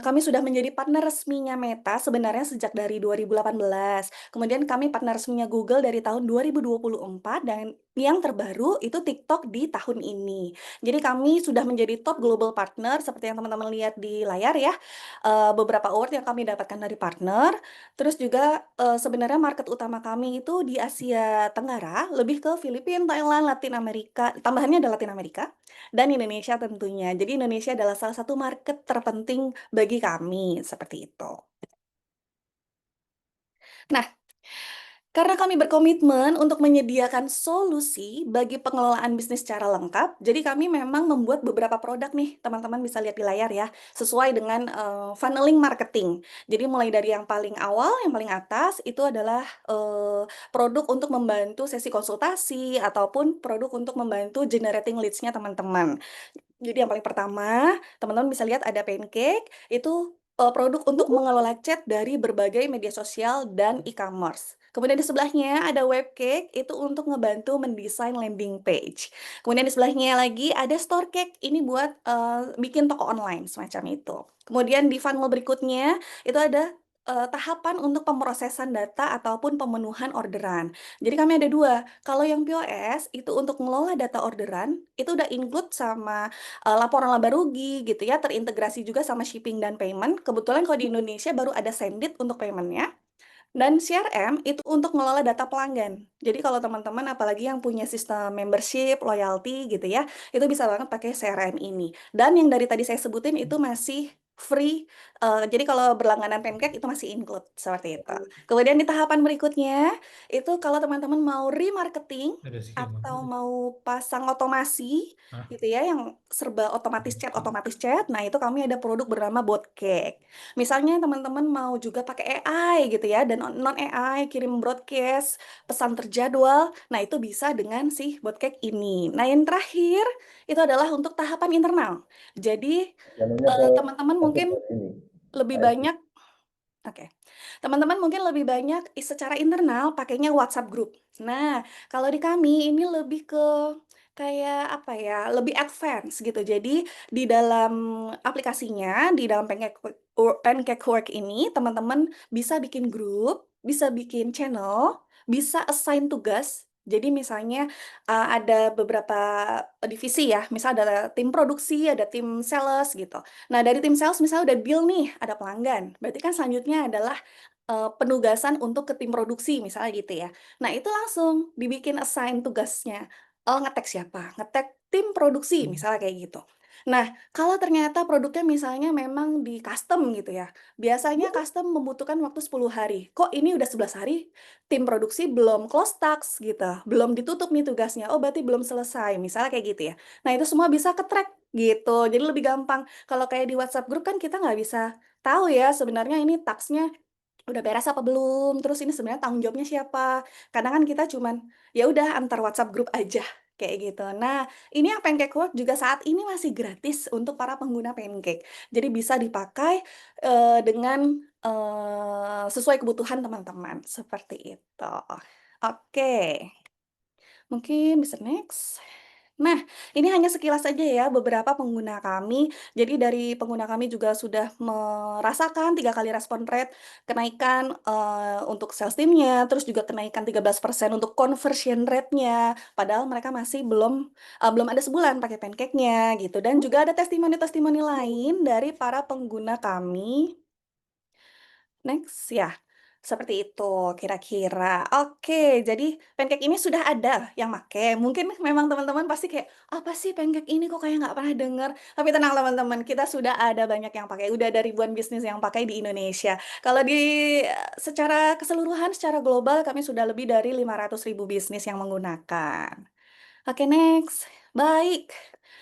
Kami sudah menjadi partner resminya Meta sebenarnya sejak dari 2018. Kemudian kami partner resminya Google dari tahun 2024 dan yang terbaru itu TikTok di tahun ini. Jadi kami sudah menjadi top global partner seperti yang teman-teman lihat di layar ya. Beberapa award yang kami dapatkan dari partner. Terus juga, sebenarnya market utama kami itu di Asia Tenggara, lebih ke Filipina, Thailand, Latin Amerika, tambahannya adalah Latin Amerika, dan Indonesia tentunya. Jadi Indonesia adalah salah satu market terpenting bagi kami, seperti itu. Nah, karena kami berkomitmen untuk menyediakan solusi bagi pengelolaan bisnis secara lengkap, jadi kami memang membuat beberapa produk nih, teman-teman bisa lihat di layar ya, sesuai dengan, funneling marketing. Jadi mulai dari yang paling awal, yang paling atas, itu adalah, produk untuk membantu sesi konsultasi, ataupun produk untuk membantu generating leads-nya teman-teman. Jadi yang paling pertama, teman-teman bisa lihat ada Pancake, itu, produk untuk mengelola chat dari berbagai media sosial dan e-commerce. Kemudian di sebelahnya ada Webcake, itu untuk ngebantu mendesain landing page. Kemudian di sebelahnya lagi ada Storecake, ini buat, bikin toko online, semacam itu. Kemudian di funnel berikutnya, itu ada, tahapan untuk pemrosesan data ataupun pemenuhan orderan. Jadi kami ada 2, kalau yang POS itu untuk mengelola data orderan, itu udah include sama laporan laba rugi gitu ya, terintegrasi juga sama shipping dan payment. Kebetulan kalau di Indonesia baru ada Sendit untuk payment-nya, dan CRM itu untuk mengelola data pelanggan. Jadi kalau teman-teman apalagi yang punya sistem membership, loyalty gitu ya, itu bisa banget pakai CRM ini. Dan yang dari tadi saya sebutin itu masih free, jadi kalau berlangganan Pancake itu masih include, seperti itu. Kemudian di tahapan berikutnya, itu kalau teman-teman mau remarketing Ada skill atau banget. mau pasang otomasi Hah? gitu ya, yang serba otomatis chat, nah itu kami ada produk bernama Botcake. Misalnya teman-teman mau juga pakai AI gitu ya, dan non AI kirim broadcast, pesan terjadwal, nah itu bisa dengan si Botcake ini. Nah yang terakhir, itu adalah untuk tahapan internal. Jadi, Jalurnya ke teman-teman masuk mungkin ke ini, lebih AFC. banyak oke. Teman-teman mungkin lebih banyak secara internal pakainya WhatsApp group. Nah, kalau di kami ini lebih ke kayak apa ya, lebih advance gitu. Jadi di dalam aplikasinya, di dalam Pancake Work ini teman-teman bisa bikin grup, bisa bikin channel, bisa assign tugas. Jadi misalnya ada beberapa divisi ya, misal ada tim produksi, ada tim sales gitu. Nah, dari tim sales misalnya udah deal nih, ada pelanggan. Berarti kan selanjutnya adalah, penugasan untuk ke tim produksi misalnya gitu ya. Nah, itu langsung dibikin assign tugasnya, nge-tag siapa, nge-tag tim produksi misalnya kayak gitu. Nah, kalau ternyata produknya misalnya memang di-custom gitu ya, biasanya custom membutuhkan waktu 10 hari. Kok ini udah 11 hari, tim produksi belum close task gitu, belum ditutup nih tugasnya, oh berarti belum selesai, misalnya kayak gitu ya. Nah, itu semua bisa ke-track gitu, jadi lebih gampang. Kalau kayak di WhatsApp group kan kita nggak bisa tahu ya sebenarnya ini task-nya udah beres apa belum, terus ini sebenarnya tanggung jawabnya siapa. Kadang kan kita cuman, ya udah antar WhatsApp group aja, kayak gitu. Nah, ini yang Pancake Work juga saat ini masih gratis untuk para pengguna Pancake. Jadi bisa dipakai, dengan, sesuai kebutuhan teman-teman, seperti itu. Oke, mungkin bisa next. Nah, ini hanya sekilas saja ya beberapa pengguna kami. Jadi dari pengguna kami juga sudah merasakan 3 kali respon rate, kenaikan, untuk sales team-nya, terus juga kenaikan 13% untuk conversion rate-nya, padahal mereka masih belum ada sebulan pakai Pancake-nya gitu. Dan juga ada testimoni-testimoni lain dari para pengguna kami. Next, ya. Seperti itu kira-kira. Oke, jadi pancake ini sudah ada yang make. Mungkin memang teman-teman pasti kayak, "Apa sih pancake ini kok kayak nggak pernah dengar?" Tapi tenang teman-teman, kita sudah ada banyak yang pakai, udah ada ribuan bisnis yang pakai di Indonesia. Kalau secara keseluruhan, secara global kami sudah lebih dari 500.000 bisnis yang menggunakan. Oke, next. Baik.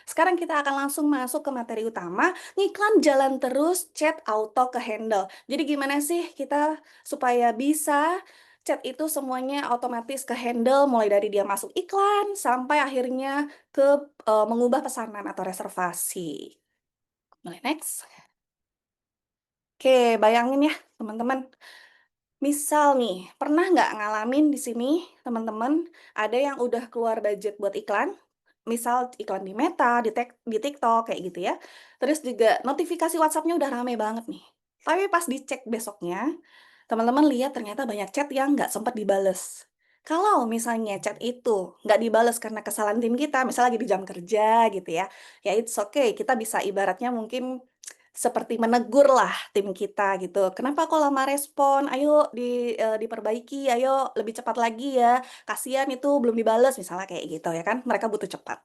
Sekarang kita akan langsung masuk ke materi utama, ngiklan jalan terus, chat auto ke-handle. Jadi gimana sih kita supaya bisa chat itu semuanya otomatis ke-handle, mulai dari dia masuk iklan, sampai akhirnya ke, mengubah pesanan atau reservasi. Boleh next? Oke, bayangin ya teman-teman, misal nih, pernah nggak ngalamin di sini teman-teman, ada yang udah keluar budget buat iklan, misal iklan di Meta, di TikTok kayak gitu ya. Terus juga notifikasi WhatsApp-nya udah rame banget nih. Tapi pas dicek besoknya, teman-teman lihat ternyata banyak chat yang nggak sempat dibales. Kalau misalnya chat itu nggak dibales karena kesalahan tim kita, misal lagi di jam kerja gitu ya it's okay, kita bisa ibaratnya mungkin seperti menegurlah tim kita gitu, "Kenapa kok lama respon? Ayo diperbaiki, ayo lebih cepat lagi ya, kasihan itu belum dibales," misalnya kayak gitu ya kan, mereka butuh cepat.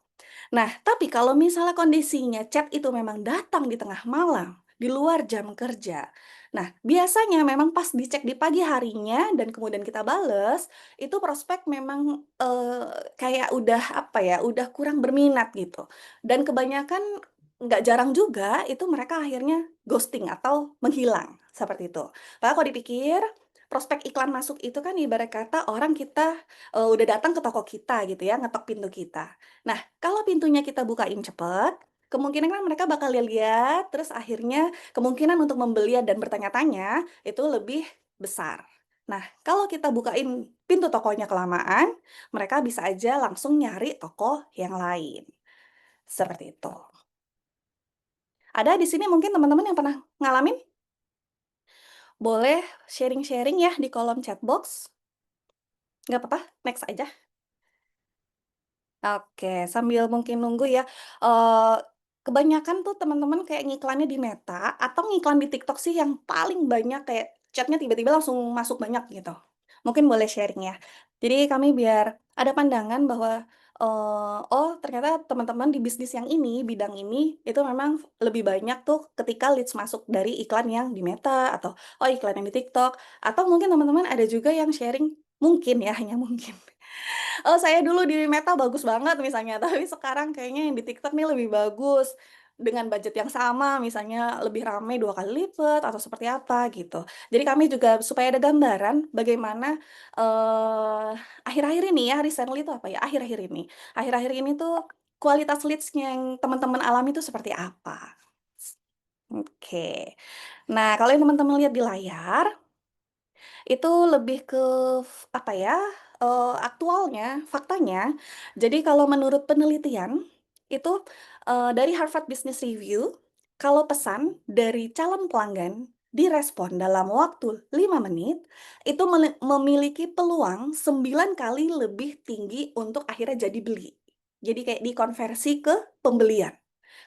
Nah, tapi kalau misalnya kondisinya chat itu memang datang di tengah malam, di luar jam kerja. Nah, biasanya memang pas dicek di pagi harinya dan kemudian kita bales, itu prospek memang, kayak udah apa ya, udah kurang berminat gitu. Dan kebanyakan nggak jarang juga itu mereka akhirnya ghosting atau menghilang, seperti itu. Padahal kalau dipikir, prospek iklan masuk itu kan ibarat kata orang kita, udah datang ke toko kita gitu ya, ngetok pintu kita. Nah, kalau pintunya kita bukain cepet, kemungkinan kan mereka bakal lihat-lihat, terus akhirnya kemungkinan untuk membeli dan bertanya-tanya itu lebih besar. Nah, kalau kita bukain pintu tokonya kelamaan, mereka bisa aja langsung nyari toko yang lain. Seperti itu. Ada di sini mungkin teman-teman yang pernah ngalamin? Boleh sharing-sharing ya di kolom chat box. Nggak apa-apa, next aja. Oke, sambil mungkin nunggu ya, eee, kebanyakan tuh teman-teman kayak ngiklannya di Meta atau ngiklan di TikTok sih yang paling banyak kayak chat-nya tiba-tiba langsung masuk banyak gitu. Mungkin boleh sharing ya. Jadi kami biar ada pandangan bahwa, oh ternyata teman-teman di bisnis yang ini, bidang ini, itu memang lebih banyak tuh ketika leads masuk dari iklan yang di Meta atau, oh iklan yang di TikTok, atau mungkin teman-teman ada juga yang sharing, mungkin ya, hanya mungkin, oh saya dulu di Meta bagus banget misalnya, tapi sekarang kayaknya yang di TikTok nih lebih bagus, dengan budget yang sama misalnya lebih rame 2 kali lipat atau seperti apa gitu. Jadi kami juga supaya ada gambaran bagaimana, eee, akhir-akhir ini ya, recently itu apa ya, akhir-akhir ini tuh kualitas leads-nya yang teman-teman alami itu seperti apa. Oke. Nah, kalau yang teman-teman lihat di layar itu lebih ke apa ya, aktualnya, faktanya, jadi kalau menurut penelitian, itu, dari Harvard Business Review, kalau pesan dari calon pelanggan direspon dalam waktu 5 menit, itu memiliki peluang 9 kali lebih tinggi untuk akhirnya jadi beli. Jadi kayak dikonversi ke pembelian.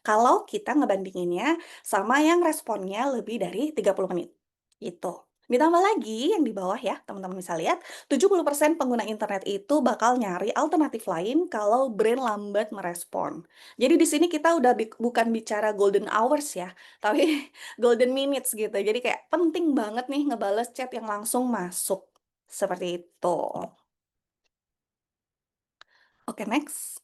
Kalau kita ngebandinginnya sama yang responnya lebih dari 30 menit, gitu. Ditambah lagi yang di bawah ya, teman-teman bisa lihat, 70% pengguna internet itu bakal nyari alternatif lain kalau brand lambat merespon. Jadi di sini kita udah bukan bicara golden hours ya, tapi golden minutes gitu. Jadi kayak penting banget nih ngebales chat yang langsung masuk. Seperti itu. Oke, next.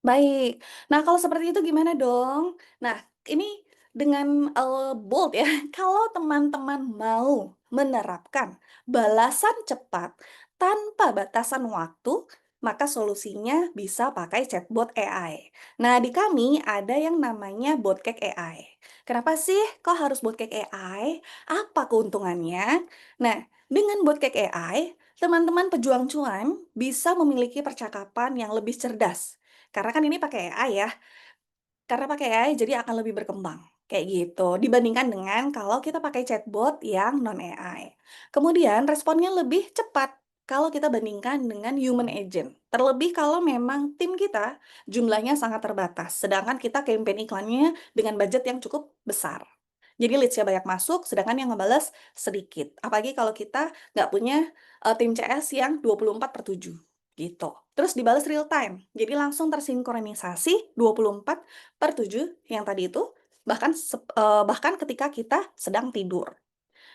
Baik. Nah, kalau seperti itu gimana dong? Nah, ini dengan, bold ya, kalau teman-teman mau menerapkan balasan cepat tanpa batasan waktu, maka solusinya bisa pakai chatbot AI. Nah, di kami ada yang namanya Botcake AI. Kenapa sih kok harus Botcake AI? Apa keuntungannya? Nah, dengan Botcake AI, teman-teman pejuang cuan bisa memiliki percakapan yang lebih cerdas karena kan ini pakai AI ya, karena pakai AI jadi akan lebih berkembang, kayak gitu, dibandingkan dengan kalau kita pakai chatbot yang non AI. Kemudian responnya lebih cepat kalau kita bandingkan dengan human agent. Terlebih kalau memang tim kita jumlahnya sangat terbatas, sedangkan kita campaign iklannya dengan budget yang cukup besar. Jadi leads-nya banyak masuk, sedangkan yang ngebales sedikit. Apalagi kalau kita nggak punya tim CS yang 24/7 gitu. Terus dibales real time, jadi langsung tersinkronisasi 24/7 yang tadi itu, bahkan ketika kita sedang tidur.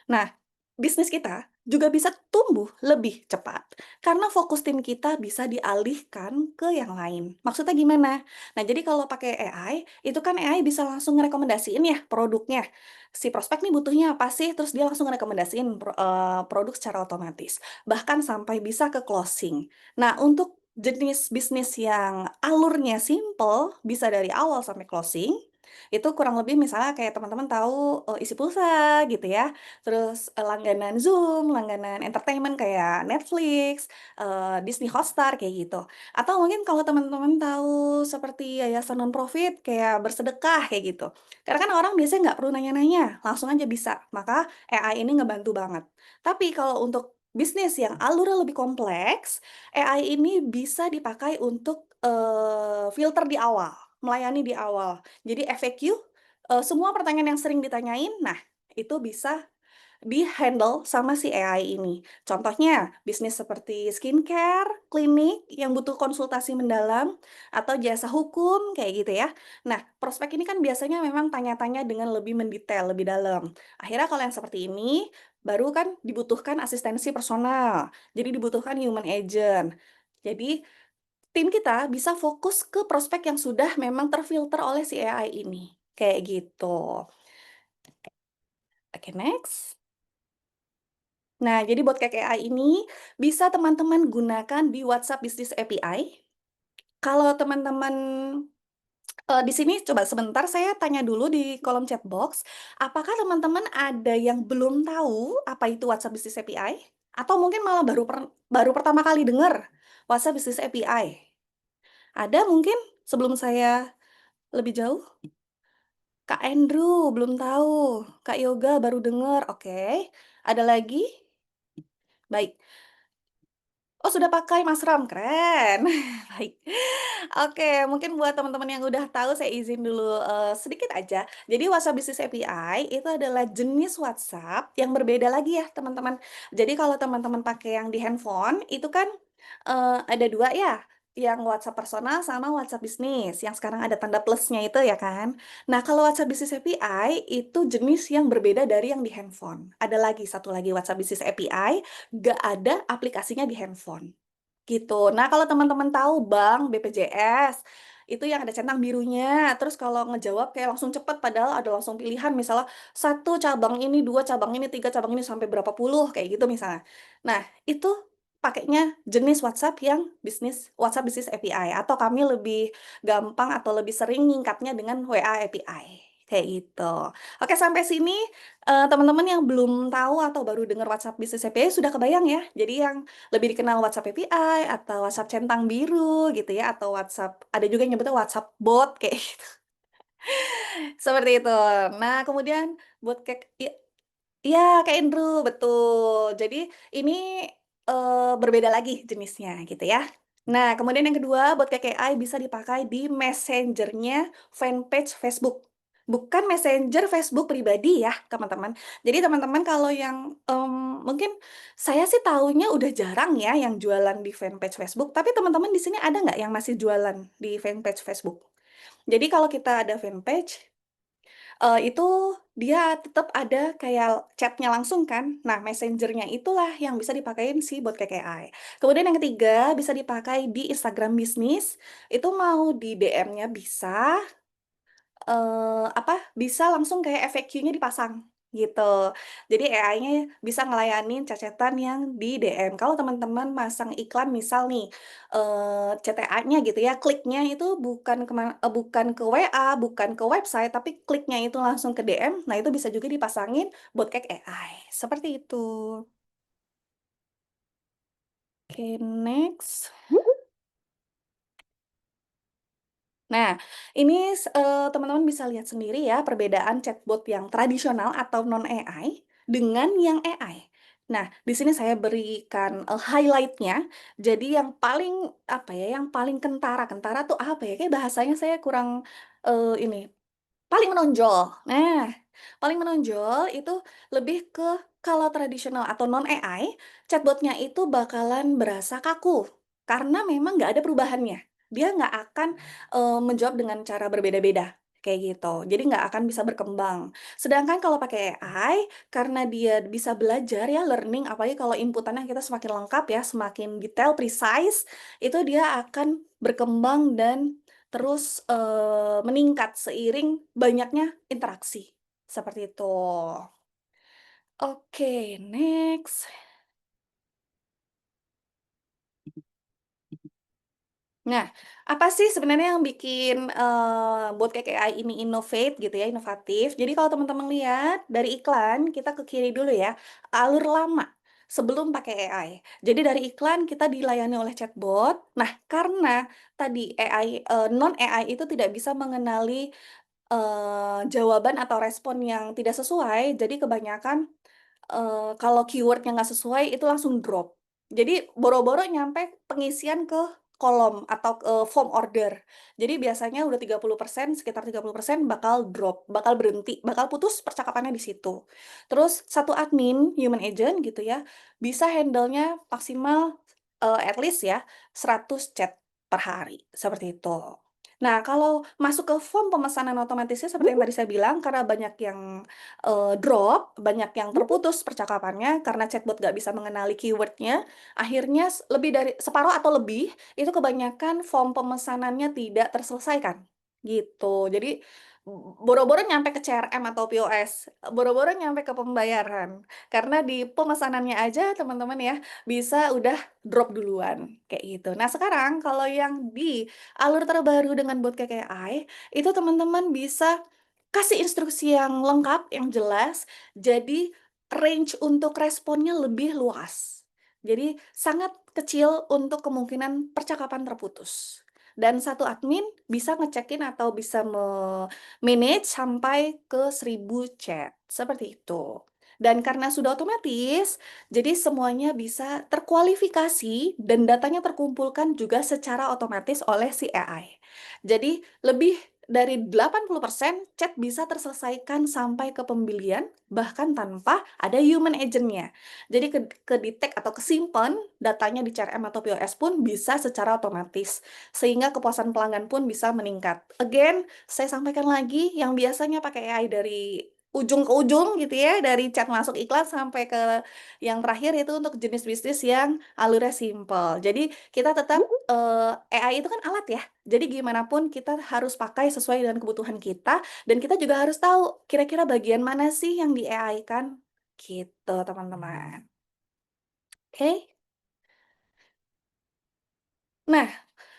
Nah, bisnis kita juga bisa tumbuh lebih cepat karena fokus tim kita bisa dialihkan ke yang lain. Maksudnya gimana? Nah, jadi kalau pakai AI, itu kan AI bisa langsung ngerekomendasiin ya produknya. Si prospek nih butuhnya apa sih? Terus dia langsung ngerekomendasiin produk secara otomatis. Bahkan sampai bisa ke closing. Nah, untuk jenis bisnis yang alurnya simple, bisa dari awal sampai closing, Itu kurang lebih misalnya kayak teman-teman tahu, isi pulsa gitu ya, terus, langganan Zoom, langganan entertainment kayak Netflix, Disney Hotstar kayak gitu. Atau mungkin kalau teman-teman tahu seperti yayasan nonprofit kayak bersedekah kayak gitu. Karena kan orang biasanya nggak perlu nanya-nanya, langsung aja bisa. Maka AI ini ngebantu banget. Tapi kalau untuk bisnis yang alurnya lebih kompleks, AI ini bisa dipakai untuk, filter di awal, melayani di awal. Jadi FAQ, semua pertanyaan yang sering ditanyain, nah itu bisa di-handle sama si AI ini. Contohnya, bisnis seperti skincare, klinik yang butuh konsultasi mendalam, atau jasa hukum, kayak gitu ya. Nah, prospek ini kan biasanya memang tanya-tanya dengan lebih mendetail, lebih dalam. Akhirnya kalau yang seperti ini, baru kan dibutuhkan asistensi personal. Jadi dibutuhkan human agent. Jadi, tim kita bisa fokus ke prospek yang sudah memang terfilter oleh si AI ini. Kayak gitu. Oke, next. Nah, jadi bot Cake AI ini bisa teman-teman gunakan di WhatsApp Business API. Kalau teman-teman, di sini coba sebentar saya tanya dulu di kolom chat box, apakah teman-teman ada yang belum tahu apa itu WhatsApp Business API? Atau mungkin malah baru pertama kali dengar WhatsApp Business API? Ada mungkin sebelum saya lebih jauh? Kak Andrew belum tahu, Kak Yoga baru dengar, oke. Ada lagi? Baik. Oh, sudah pakai Mas Ram, keren. Baik. Oke, mungkin buat teman-teman yang udah tahu saya izin dulu, sedikit aja. Jadi WhatsApp Business API itu adalah jenis WhatsApp yang berbeda lagi ya, teman-teman. Jadi kalau teman-teman pakai yang di handphone, itu kan, ada 2 ya, yang WhatsApp personal sama WhatsApp bisnis, yang sekarang ada tanda plusnya itu ya kan. Nah, kalau WhatsApp Business API itu jenis yang berbeda dari yang di handphone. Ada lagi, satu lagi WhatsApp Business API, nggak ada aplikasinya di handphone. Gitu. Nah, kalau teman-teman tahu bank BPJS, itu yang ada centang birunya, terus kalau ngejawab kayak langsung cepet, padahal ada langsung pilihan misalnya satu cabang ini, 2 cabang ini, 3 cabang ini, sampai berapa puluh, kayak gitu misalnya. Nah, itu pakainya jenis WhatsApp yang WhatsApp Business API, atau kami lebih gampang atau lebih sering nyingkatnya dengan WA API, kayak gitu. Oke, sampai sini, teman-teman yang belum tahu atau baru dengar WhatsApp Business API sudah kebayang ya? Jadi yang lebih dikenal WhatsApp API atau WhatsApp centang biru gitu ya, atau WhatsApp ada juga yang nyebutnya WhatsApp bot kayak gitu, seperti itu. Nah, kemudian bot kayak iya, kayak Indro, betul. Jadi ini, berbeda lagi jenisnya gitu ya. Nah, kemudian yang kedua, bot KKI bisa dipakai di Messenger-nya fanpage Facebook. Bukan Messenger Facebook pribadi ya, teman-teman. Jadi teman-teman kalau yang, mungkin saya sih tahunya udah jarang ya yang jualan di fanpage Facebook, tapi teman-teman di sini ada nggak yang masih jualan di fanpage Facebook? Jadi kalau kita ada fanpage, itu dia tetap ada kayak chat-nya langsung kan. Nah, Messenger-nya itulah yang bisa dipakein si bot KKI. Kemudian yang ketiga bisa dipakai di Instagram bisnis, itu mau di DM-nya bisa, bisa langsung kayak FAQ-nya dipasang, gitu. Jadi AI-nya bisa ngelayanin chat-chat-an yang di DM. Kalau teman-teman masang iklan misal nih, CTA-nya gitu ya, kliknya itu bukan ke WA, bukan ke website, tapi kliknya itu langsung ke DM, nah itu bisa juga dipasangin buat kayak AI, seperti itu. Oke, next. Nah, ini teman-teman bisa lihat sendiri ya perbedaan chatbot yang tradisional atau non AI dengan yang AI. Nah, di sini saya berikan, highlight-nya. Jadi yang paling, apa ya, yang paling kentara, kentara tuh apa ya, kayak bahasanya saya kurang, ini, paling menonjol. Nah, paling menonjol itu lebih ke kalau tradisional atau non-AI, chatbotnya itu bakalan berasa kaku, karena memang nggak ada perubahannya. Dia nggak akan, menjawab dengan cara berbeda-beda, kayak gitu. Jadi nggak akan bisa berkembang. Sedangkan kalau pakai AI, karena dia bisa belajar ya, learning, apalagi kalau inputannya kita semakin lengkap ya, semakin detail, precise, itu dia akan berkembang dan terus, meningkat seiring banyaknya interaksi, seperti itu. Oke, next. Nah, apa sih sebenarnya yang bikin, buat kayak AI ini innovate gitu ya, inovatif. Jadi kalau teman-teman lihat dari iklan, kita ke kiri dulu ya, alur lama sebelum pakai AI. Jadi dari iklan kita dilayani oleh chatbot. Nah, karena tadi AI, non AI itu tidak bisa mengenali, jawaban atau respon yang tidak sesuai, jadi kebanyakan kalau keyword-nya nggak sesuai itu langsung drop. Jadi boro-boro nyampe pengisian ke kolom atau ke form order. Jadi biasanya udah 30%, sekitar 30% bakal drop, bakal berhenti, bakal putus percakapannya di situ. Terus satu admin, human agent gitu ya, bisa handle-nya maksimal, at least ya 100 chat per hari, seperti itu. Nah, kalau masuk ke form pemesanan otomatisnya seperti yang tadi saya bilang, karena banyak yang drop, banyak yang terputus percakapannya karena chatbot nggak bisa mengenali keyword-nya, akhirnya lebih dari separuh atau lebih, itu kebanyakan form pemesanannya tidak terselesaikan, gitu. Jadi, boro-boro nyampe ke CRM atau POS, boro-boro nyampe ke pembayaran, karena di pemesanannya aja teman-teman ya, bisa udah drop duluan, kayak gitu. Nah sekarang kalau yang di alur terbaru dengan bot KKI, itu teman-teman bisa kasih instruksi yang lengkap, yang jelas, jadi range untuk responnya lebih luas. Jadi sangat kecil untuk kemungkinan percakapan terputus. Dan satu admin bisa ngecekin atau bisa manage sampai ke 1000 chat, seperti itu. Dan karena sudah otomatis, jadi semuanya bisa terkualifikasi dan datanya terkumpulkan juga secara otomatis oleh si AI. Jadi lebih dari 80% chat bisa terselesaikan sampai ke pembelian, bahkan tanpa ada human agent-nya. Jadi ke-detect atau kesimpan datanya di CRM atau POS pun bisa secara otomatis, sehingga kepuasan pelanggan pun bisa meningkat. Again, saya sampaikan lagi, yang biasanya pakai AI dari ujung ke ujung gitu ya, dari chat masuk iklan sampai ke yang terakhir itu untuk jenis bisnis yang alurnya simpel. Jadi kita tetap, AI itu kan alat ya, jadi gimana pun kita harus pakai sesuai dengan kebutuhan kita, dan kita juga harus tahu kira-kira bagian mana sih yang di-AI-kan, gitu teman-teman. Oke? Nah,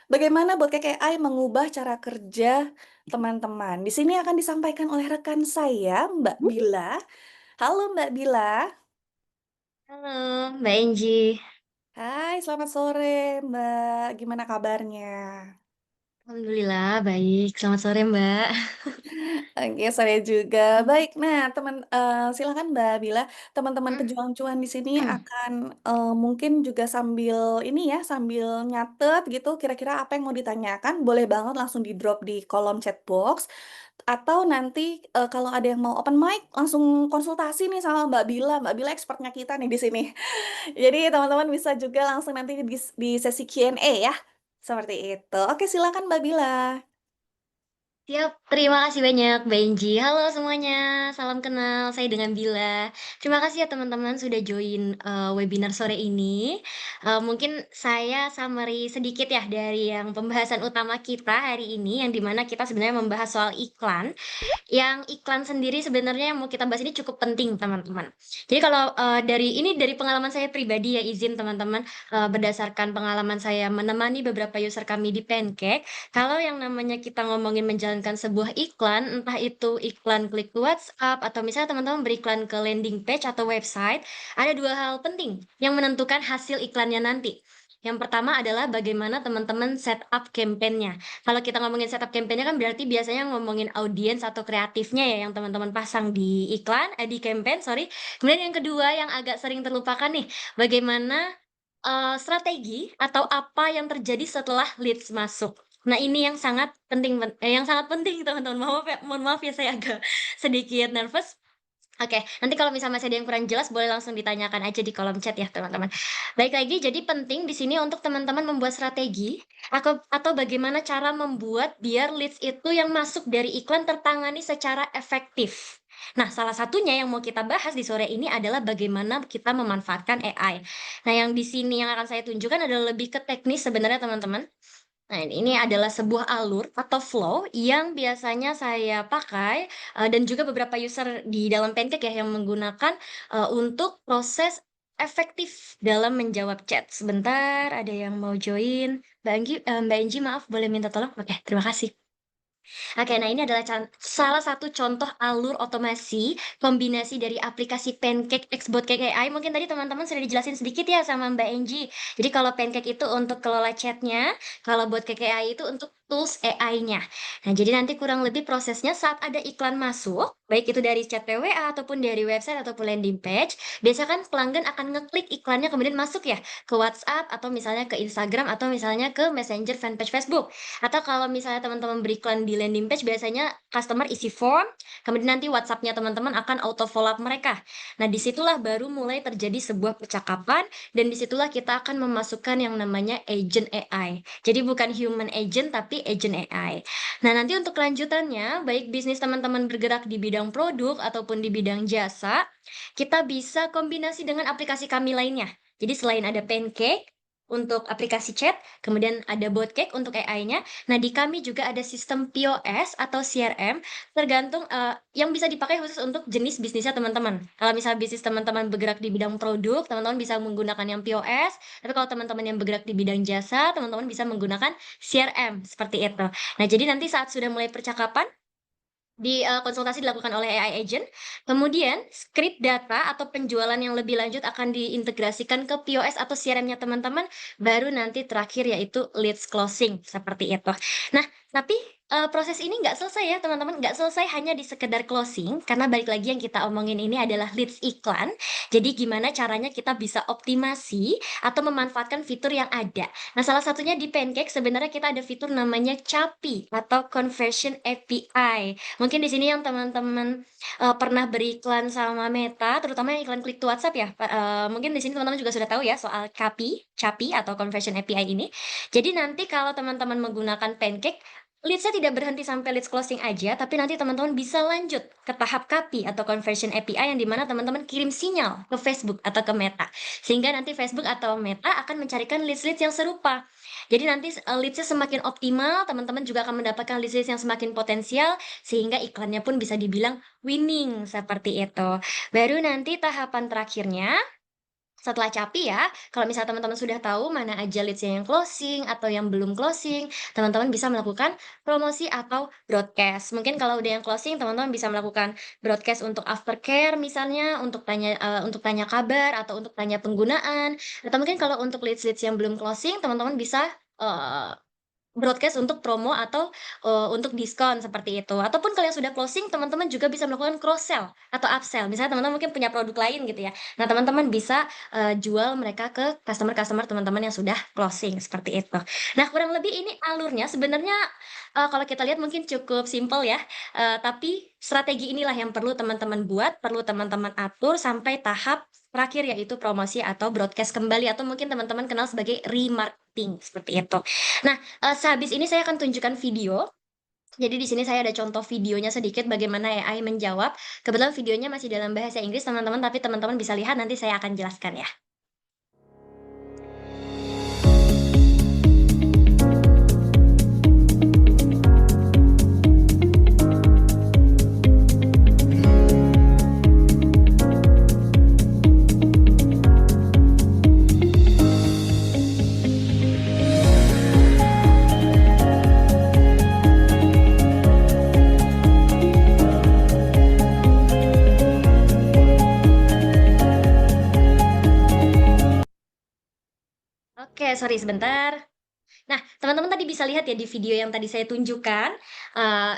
bagaimana bot AI mengubah cara kerja teman-teman? Di sini akan disampaikan oleh rekan saya, Mbak Bila. Halo Mbak Bila. Halo, Mbak Enji. Hai, selamat sore Mbak, gimana kabarnya? Alhamdulillah baik. Selamat sore, Mbak. Oke, saya juga. Baik, nah silakan Mbak Bila, teman-teman Mm, pejuang cuan di sini mm. akan, mungkin juga sambil ini ya, sambil nyatet gitu kira-kira apa yang mau ditanyakan, boleh banget langsung di-drop di kolom chat box, atau nanti, kalau ada yang mau open mic, langsung konsultasi nih sama Mbak Bila expertnya kita nih di sini. Jadi teman-teman bisa juga langsung nanti di sesi Q&A ya, seperti itu. Oke, silakan Mbak Bila. Siap, terima kasih banyak, Mbak Enji. Halo semuanya, salam kenal. Saya dengan Bila. Terima kasih ya teman-teman sudah join webinar sore ini. Mungkin saya summary sedikit ya dari yang pembahasan utama kita hari ini, yang dimana kita sebenarnya membahas soal iklan. Yang iklan sendiri sebenarnya yang mau kita bahas ini cukup penting, teman-teman. Jadi kalau, dari pengalaman saya pribadi ya, izin teman-teman, berdasarkan pengalaman saya menemani beberapa user kami di Pancake, kalau yang namanya kita ngomongin menjalankan sebuah iklan, entah itu iklan klik to WhatsApp atau misalnya teman-teman beriklan ke landing page atau website, ada 2 hal penting yang menentukan hasil iklannya nanti. Yang pertama adalah bagaimana teman-teman setup campaign-nya. Kalau kita ngomongin setup campaign-nya kan berarti biasanya ngomongin audiens atau kreatifnya ya yang teman-teman pasang di iklan, di campaign, sorry. Kemudian yang kedua yang agak sering terlupakan nih, bagaimana, strategi atau apa yang terjadi setelah leads masuk. Nah ini yang sangat penting yang sangat penting teman-teman. Mohon maaf ya saya agak sedikit nervous. Oke, nanti kalau misalnya masih ada yang kurang jelas boleh langsung ditanyakan aja di kolom chat ya teman-teman. Baik lagi, jadi penting di sini untuk teman-teman membuat strategi atau bagaimana cara membuat biar leads itu yang masuk dari iklan tertangani secara efektif. Nah, salah satunya yang mau kita bahas di sore ini adalah bagaimana kita memanfaatkan AI. Nah, yang di sini yang akan saya tunjukkan adalah lebih ke teknis sebenarnya teman-teman. Nah, ini adalah sebuah alur atau flow yang biasanya saya pakai, dan juga beberapa user di dalam Pancake ya yang menggunakan, untuk proses efektif dalam menjawab chat. Sebentar, ada yang mau join. Mbak Enggi, maaf boleh minta tolong? Oke, terima kasih. Oke, nah ini adalah salah satu contoh alur otomasi kombinasi dari aplikasi Pancake X Botcake AI. Mungkin tadi teman-teman sudah dijelasin sedikit ya sama Mbak Enji. Jadi kalau Pancake itu untuk kelola chatnya, kalau Botcake AI itu untuk tools AI-nya. Nah, jadi nanti kurang lebih prosesnya saat ada iklan masuk, baik itu dari chat PWA ataupun dari website ataupun landing page, biasa kan pelanggan akan ngeklik iklannya kemudian masuk ya ke WhatsApp atau misalnya ke Instagram atau misalnya ke Messenger fanpage Facebook. Atau kalau misalnya teman-teman beriklan di landing page biasanya customer isi form, kemudian nanti WhatsApp-nya teman-teman akan auto follow up mereka. Nah, disitulah baru mulai terjadi sebuah percakapan dan disitulah kita akan memasukkan yang namanya agent AI. Jadi bukan human agent tapi agent AI. Nah, nanti untuk kelanjutannya, baik bisnis teman-teman bergerak di bidang produk ataupun di bidang jasa, kita bisa kombinasi dengan aplikasi kami lainnya. Jadi selain ada Pancake untuk aplikasi chat, kemudian ada Botcake untuk AI-nya. Nah, di kami juga ada sistem POS atau CRM, tergantung, yang bisa dipakai khusus untuk jenis bisnisnya teman-teman. Kalau misal bisnis teman-teman bergerak di bidang produk, teman-teman bisa menggunakan yang POS, tapi kalau teman-teman yang bergerak di bidang jasa, teman-teman bisa menggunakan CRM, seperti itu. Nah, jadi nanti saat sudah mulai percakapan, konsultasi dilakukan oleh AI agent, kemudian script data atau penjualan yang lebih lanjut akan diintegrasikan ke POS atau CRM-nya teman-teman, baru nanti terakhir yaitu leads closing, seperti itu. Nah, tapi, proses ini nggak selesai ya teman-teman, nggak selesai hanya di sekedar closing, karena balik lagi yang kita omongin ini adalah leads iklan. Jadi gimana caranya kita bisa optimasi atau memanfaatkan fitur yang ada. Nah, salah satunya di Pancake sebenarnya kita ada fitur namanya CAPI atau Conversion API. Mungkin di sini yang teman-teman, pernah beriklan sama Meta, terutama yang iklan klik to WhatsApp ya, mungkin di sini teman-teman juga sudah tahu ya soal CAPI atau Conversion API ini. Jadi nanti kalau teman-teman menggunakan Pancake, leads-nya tidak berhenti sampai leads closing aja, tapi nanti teman-teman bisa lanjut ke tahap CAPI atau Conversion API yang di mana teman-teman kirim sinyal ke Facebook atau ke Meta. Sehingga nanti Facebook atau Meta akan mencarikan leads-leads yang serupa. Jadi nanti, leads-nya semakin optimal, teman-teman juga akan mendapatkan leads-leads yang semakin potensial, sehingga iklannya pun bisa dibilang winning, seperti itu. Baru nanti tahapan terakhirnya, setelah CAPI ya, kalau misalnya teman-teman sudah tahu mana aja leads-nya yang closing atau yang belum closing, teman-teman bisa melakukan promosi atau broadcast. Mungkin kalau udah yang closing, teman-teman bisa melakukan broadcast untuk aftercare misalnya, untuk tanya kabar atau untuk tanya penggunaan, atau mungkin kalau untuk leads-leads yang belum closing, teman-teman bisa, eee broadcast untuk promo atau, untuk diskon seperti itu. Ataupun kalau yang sudah closing, teman-teman juga bisa melakukan cross sell atau upsell. Misalnya teman-teman mungkin punya produk lain gitu ya. Nah, teman-teman bisa, jual mereka ke customer-customer teman-teman yang sudah closing, seperti itu. Nah, kurang lebih ini alurnya sebenarnya, kalau kita lihat mungkin cukup simpel ya, tapi strategi inilah yang perlu teman-teman buat, perlu teman-teman atur sampai tahap terakhir yaitu promosi atau broadcast kembali atau mungkin teman-teman kenal sebagai remarketing, seperti itu. Nah, sehabis ini saya akan tunjukkan video. Jadi di sini saya ada contoh videonya sedikit bagaimana AI menjawab. Kebetulan videonya masih dalam bahasa Inggris teman-teman, tapi teman-teman bisa lihat nanti saya akan jelaskan ya. Oke, sorry sebentar. Nah, teman-teman tadi bisa lihat ya di video yang tadi saya tunjukkan,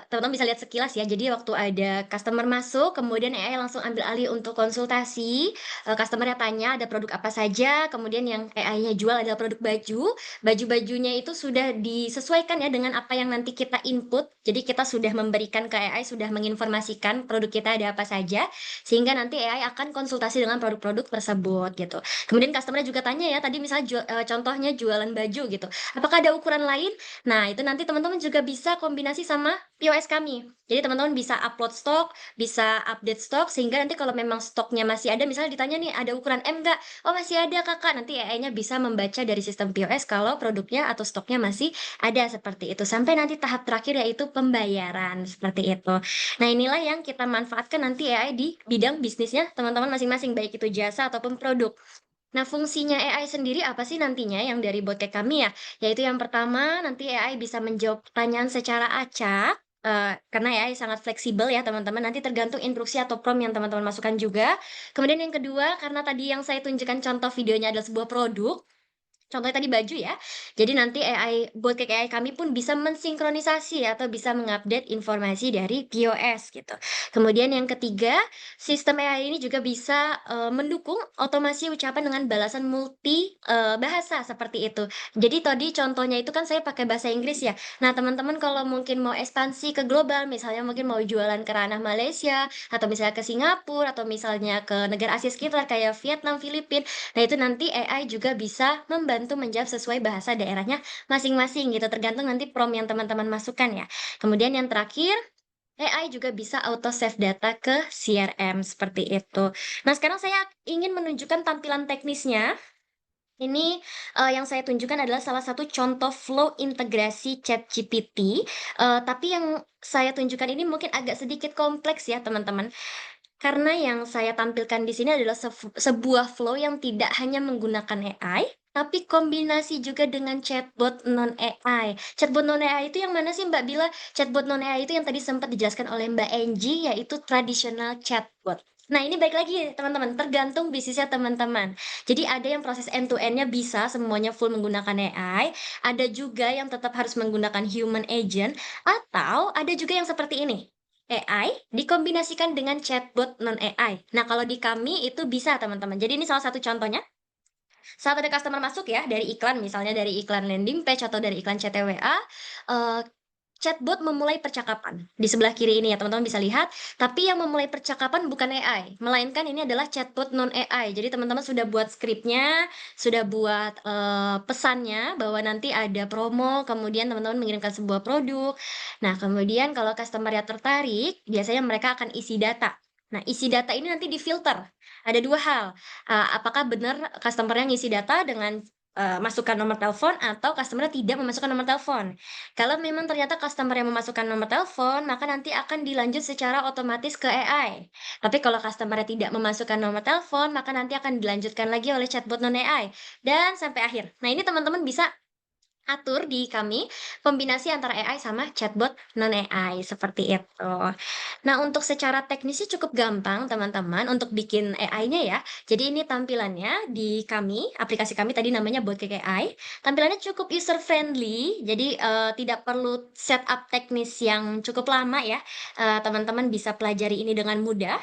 teman-teman bisa lihat sekilas ya. Jadi waktu ada customer masuk, kemudian AI langsung ambil alih untuk konsultasi, customer-nya tanya ada produk apa saja, kemudian yang AI-nya jual adalah produk baju. Baju-bajunya itu sudah disesuaikan ya dengan apa yang nanti kita input. Jadi kita sudah memberikan ke AI, sudah menginformasikan produk kita ada apa saja, sehingga nanti AI akan konsultasi dengan produk-produk tersebut gitu. Kemudian customer-nya juga tanya ya, tadi misalnya contohnya jualan baju gitu. Apakah ada ukuran lain? Nah, itu nanti teman-teman juga bisa kombinasi sama POS kami. Jadi teman-teman bisa upload stok, bisa update stok, sehingga nanti kalau memang stoknya masih ada, misalnya ditanya nih, "Ada ukuran M nggak?" "Oh, masih ada, Kakak." Nanti AI-nya bisa membaca dari sistem POS kalau produknya atau stoknya masih ada, seperti itu. Sampai nanti tahap terakhir yaitu pembayaran, seperti itu. Nah, inilah yang kita manfaatkan nanti AI di bidang bisnisnya teman-teman masing-masing, baik itu jasa ataupun produk. Nah, fungsinya AI sendiri apa sih nantinya yang dari Botek kami ya? Yaitu yang pertama, nanti AI bisa menjawab pertanyaan secara acak, karena AI sangat fleksibel ya teman-teman, nanti tergantung instruksi atau prompt yang teman-teman masukkan juga. Kemudian yang kedua, karena tadi yang saya tunjukkan contoh videonya adalah sebuah produk, contohnya tadi baju ya. Jadi nanti AI buat ke AI kami pun bisa mensinkronisasi atau bisa mengupdate informasi dari POS gitu. Kemudian yang ketiga, sistem AI ini juga bisa, mendukung otomasi ucapan dengan balasan multi, bahasa seperti itu. Jadi tadi contohnya itu kan saya pakai bahasa Inggris ya. Nah, teman-teman kalau mungkin mau ekspansi ke global, misalnya mungkin mau jualan ke ranah Malaysia, atau misalnya ke Singapura, atau misalnya ke negara Asia sekitar kayak Vietnam, Filipina. Nah, itu nanti AI juga bisa membantu menjawab sesuai bahasa daerahnya masing-masing gitu, tergantung nanti prompt yang teman-teman masukkan ya. Kemudian yang terakhir, AI juga bisa auto save data ke CRM seperti itu. Nah, sekarang saya ingin menunjukkan tampilan teknisnya. Ini, yang saya tunjukkan adalah salah satu contoh flow integrasi ChatGPT, tapi yang saya tunjukkan ini mungkin agak sedikit kompleks ya, teman-teman. Karena yang saya tampilkan di sini adalah sebuah flow yang tidak hanya menggunakan AI, tapi kombinasi juga dengan chatbot non-AI. Chatbot non-AI itu yang mana sih Mbak Bila? Chatbot non-AI itu yang tadi sempat dijelaskan oleh Mbak Enji, yaitu traditional chatbot. Nah, ini baik lagi teman-teman, tergantung bisnisnya teman-teman. Jadi ada yang proses end to end-nya bisa semuanya full menggunakan AI, ada juga yang tetap harus menggunakan human agent, atau ada juga yang seperti ini. AI dikombinasikan dengan chatbot non-AI. Nah, kalau di kami itu bisa, teman-teman. Jadi ini salah satu contohnya, saat ada customer masuk ya, dari iklan, misalnya dari iklan landing page atau dari iklan CTWA, eee, chatbot memulai percakapan. Di sebelah kiri ini ya, teman-teman bisa lihat, tapi yang memulai percakapan bukan AI, melainkan ini adalah chatbot non-AI. Jadi teman-teman sudah buat skripnya, sudah buat, pesannya bahwa nanti ada promo, kemudian teman-teman mengirimkan sebuah produk. Nah, kemudian kalau customer-nya tertarik, biasanya mereka akan isi data. Nah, isi data ini nanti difilter. Ada 2 hal, apakah benar customer-nya ngisi data dengan, masukkan nomor telepon atau customer-nya tidak memasukkan nomor telepon. Kalau memang ternyata customer yang memasukkan nomor telepon, maka nanti akan dilanjut secara otomatis ke AI. Tapi kalau customer-nya tidak memasukkan nomor telepon, maka nanti akan dilanjutkan lagi oleh chatbot non-AI, dan sampai akhir. Nah, ini teman-teman bisa atur di kami, kombinasi antara AI sama chatbot non-AI, seperti itu. Nah, untuk secara teknisnya cukup gampang, teman-teman, untuk bikin AI-nya ya. Jadi ini tampilannya di kami, aplikasi kami tadi namanya Botkek AI. Tampilannya cukup user friendly, jadi, tidak perlu setup teknis yang cukup lama ya. Teman-teman bisa pelajari ini dengan mudah.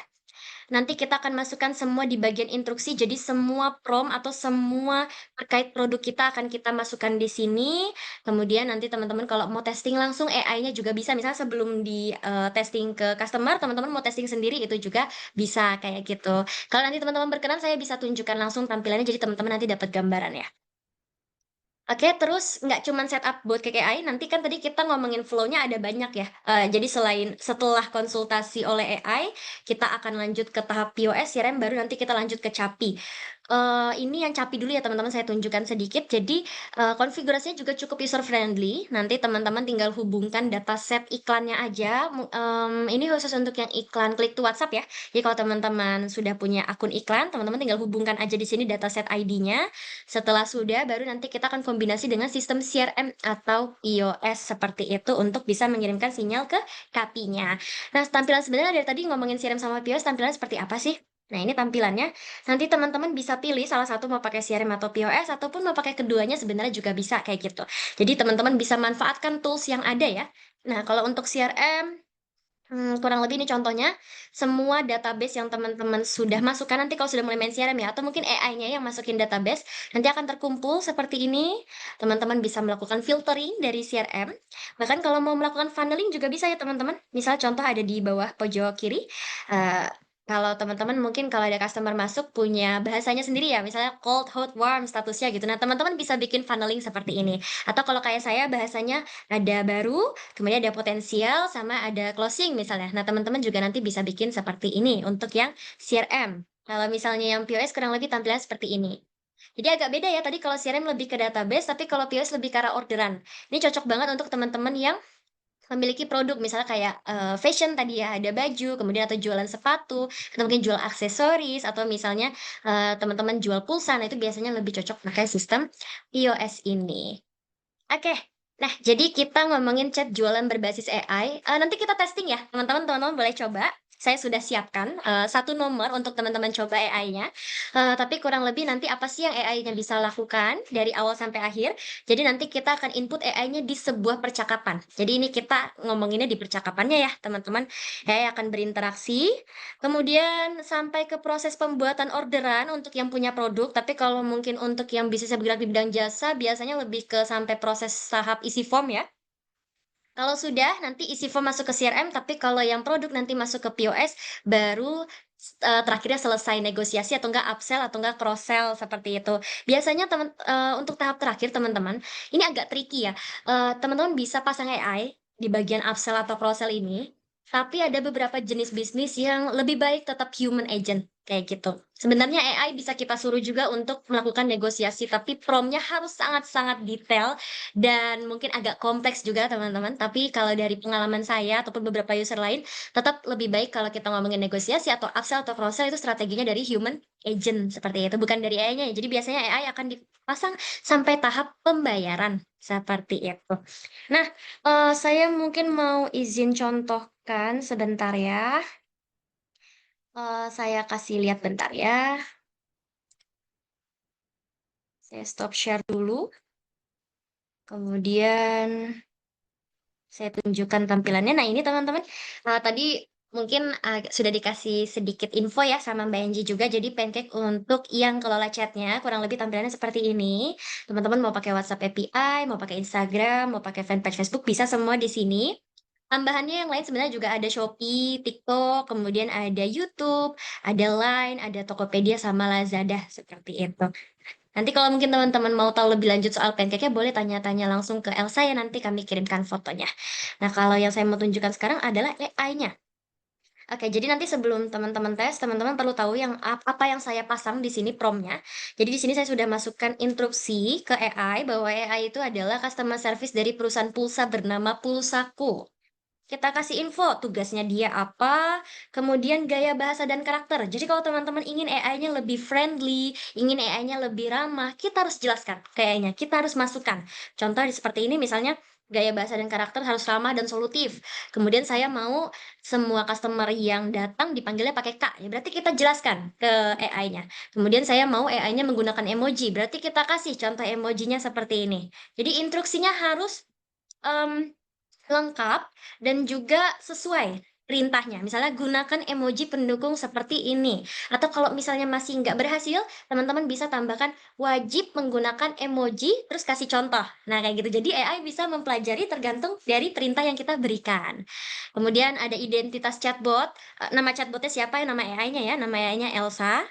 Nanti kita akan masukkan semua di bagian instruksi, jadi semua prompt atau semua terkait produk kita akan kita masukkan di sini. Kemudian nanti teman-teman kalau mau testing langsung AI-nya juga bisa, misalnya sebelum di, testing ke customer, teman-teman mau testing sendiri itu juga bisa, kayak gitu. Kalau nanti teman-teman berkenan, saya bisa tunjukkan langsung tampilannya, jadi teman-teman nanti dapat gambaran ya. Oke, terus nggak cuman setup buat KKI, nanti kan tadi kita ngomongin flow-nya ada banyak ya. Jadi selain setelah konsultasi oleh AI, kita akan lanjut ke tahap POS, CRM, baru nanti kita lanjut ke CAPI. Ini yang CAPI dulu ya teman-teman, saya tunjukkan sedikit. Jadi, konfigurasinya juga cukup user friendly, nanti teman-teman tinggal hubungkan dataset iklannya aja, ini khusus untuk yang iklan klik to WhatsApp ya. Jadi kalau teman-teman sudah punya akun iklan, teman-teman tinggal hubungkan aja di sini dataset ID-nya, setelah sudah, baru nanti kita akan kombinasi dengan sistem CRM atau iOS seperti itu untuk bisa mengirimkan sinyal ke KAPI-nya. Nah, tampilan sebenarnya dari tadi ngomongin CRM sama POS tampilannya seperti apa sih? Nah, ini tampilannya. Nanti teman-teman bisa pilih salah satu mau pakai CRM atau POS ataupun mau pakai keduanya sebenarnya juga bisa kayak gitu. Jadi teman-teman bisa manfaatkan tools yang ada ya. Nah, kalau untuk CRM, kurang lebih ini contohnya, semua database yang teman-teman sudah masukkan nanti kalau sudah mulai main CRM ya, atau mungkin AI-nya yang masukin database, nanti akan terkumpul seperti ini. Teman-teman bisa melakukan filtering dari CRM. Bahkan kalau mau melakukan funneling juga bisa ya teman-teman. Misal contoh ada di bawah pojok kiri, kalau teman-teman mungkin kalau ada customer masuk punya bahasanya sendiri ya, misalnya cold, hot, warm statusnya gitu. Nah, teman-teman bisa bikin funneling seperti ini. Atau kalau kayak saya bahasanya ada baru, kemudian ada potensial, sama ada closing misalnya. Nah, teman-teman juga nanti bisa bikin seperti ini untuk yang CRM. Kalau misalnya yang POS kurang lebih tampilannya seperti ini. Jadi agak beda ya, tadi kalau CRM lebih ke database, tapi kalau POS lebih ke arah orderan. Ini cocok banget untuk teman-teman yang memiliki produk misalnya kayak, fashion tadi ya, ada baju, kemudian atau jualan sepatu, atau mungkin jual aksesoris, atau misalnya, teman-teman jual pulsa, nah itu biasanya lebih cocok pakai sistem POS ini. Oke. Nah, jadi kita ngomongin chat jualan berbasis AI, nanti kita testing ya, teman-teman boleh coba. Saya sudah siapkan, 1 nomor untuk teman-teman coba AI-nya, tapi kurang lebih nanti apa sih yang AI-nya bisa lakukan dari awal sampai akhir. Jadi nanti kita akan input AI-nya di sebuah percakapan. Jadi ini kita ngomonginnya di percakapannya ya, teman-teman. AI akan berinteraksi, kemudian sampai ke proses pembuatan orderan untuk yang punya produk, tapi kalau mungkin untuk yang bisnisnya bergerak di bidang jasa, biasanya lebih ke sampai proses tahap isi form ya. Kalau sudah, nanti isi form masuk ke CRM, tapi kalau yang produk nanti masuk ke POS, baru terakhirnya selesai negosiasi atau enggak upsell atau enggak cross sell, seperti itu. Biasanya untuk tahap terakhir teman-teman, ini agak tricky ya, teman-teman bisa pasang AI di bagian upsell atau cross sell ini, tapi ada beberapa jenis bisnis yang lebih baik tetap human agent, kayak gitu. Sebenarnya AI bisa kita suruh juga untuk melakukan negosiasi, tapi prompt-nya harus sangat-sangat detail dan mungkin agak kompleks juga teman-teman, tapi kalau dari pengalaman saya ataupun beberapa user lain, tetap lebih baik kalau kita ngomongin negosiasi atau upsell atau cross sell itu strateginya dari human agent, seperti itu, bukan dari AI-nya ya. Jadi biasanya AI akan dipasang sampai tahap pembayaran, seperti itu. Nah, saya mungkin mau izin contohkan sebentar ya, saya kasih lihat bentar ya, saya stop share dulu, kemudian saya tunjukkan tampilannya. Nah, ini teman-teman, tadi mungkin sudah dikasih sedikit info ya sama Mbak Enji juga. Jadi Pancake untuk yang kelola chatnya kurang lebih tampilannya seperti ini. Teman-teman mau pakai WhatsApp API, mau pakai Instagram, mau pakai fanpage Facebook, bisa semua di sini. Tambahannya yang lain sebenarnya juga ada Shopee, TikTok, kemudian ada YouTube, ada Line, ada Tokopedia, sama Lazada, seperti itu. Nanti kalau mungkin teman-teman mau tahu lebih lanjut soal pancake-nya, boleh tanya-tanya langsung ke Elsa ya, nanti kami kirimkan fotonya. Nah, kalau yang saya mau tunjukkan sekarang adalah AI-nya. Oke, jadi nanti sebelum teman-teman tes, teman-teman perlu tahu yang apa yang saya pasang di sini prompt-nya. Jadi di sini saya sudah masukkan instruksi ke AI bahwa AI itu adalah customer service dari perusahaan pulsa bernama Pulsaku. Kita kasih info, tugasnya dia apa, kemudian gaya bahasa dan karakter. Jadi kalau teman-teman ingin AI-nya lebih friendly, ingin AI-nya lebih ramah, kita harus jelaskan ke AI-nya, kita harus masukkan. Contoh seperti ini misalnya, gaya bahasa dan karakter harus ramah dan solutif. Kemudian saya mau semua customer yang datang dipanggilnya pakai Kak, ya berarti kita jelaskan ke AI-nya. Kemudian saya mau AI-nya menggunakan emoji, berarti kita kasih contoh emojinya seperti ini. Jadi instruksinya harus mmm, lengkap dan juga sesuai perintahnya. Misalnya gunakan emoji pendukung seperti ini. Atau kalau misalnya masih nggak berhasil, teman-teman bisa tambahkan wajib menggunakan emoji, terus kasih contoh. Nah, kayak gitu. Jadi AI bisa mempelajari tergantung dari perintah yang kita berikan. Kemudian ada identitas chatbot, nama chatbotnya siapa, nama AI-nya ya, nama AI-nya Elsa.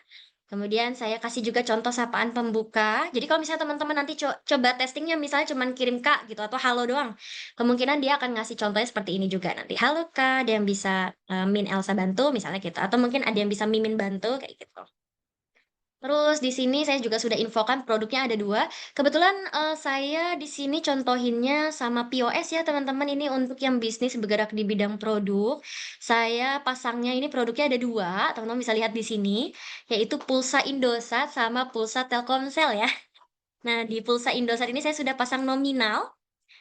Kemudian saya kasih juga contoh sapaan pembuka. Jadi kalau misalnya teman-teman nanti coba testingnya misalnya cuman kirim "Kak" gitu atau "Halo" doang, kemungkinan dia akan ngasih contohnya seperti ini juga nanti, "Halo Kak, ada yang bisa, Min Elsa bantu?" Misalnya gitu, atau mungkin ada yang bisa Mimin bantu, kayak gitu. Terus di sini saya juga sudah infokan produknya ada 2. Kebetulan, saya di sini contohinnya sama POS ya teman-teman, ini untuk yang bisnis bergerak di bidang produk. Saya pasangnya ini produknya ada 2, teman-teman bisa lihat di sini, yaitu pulsa Indosat sama pulsa Telkomsel ya. Nah, di pulsa Indosat ini saya sudah pasang nominal.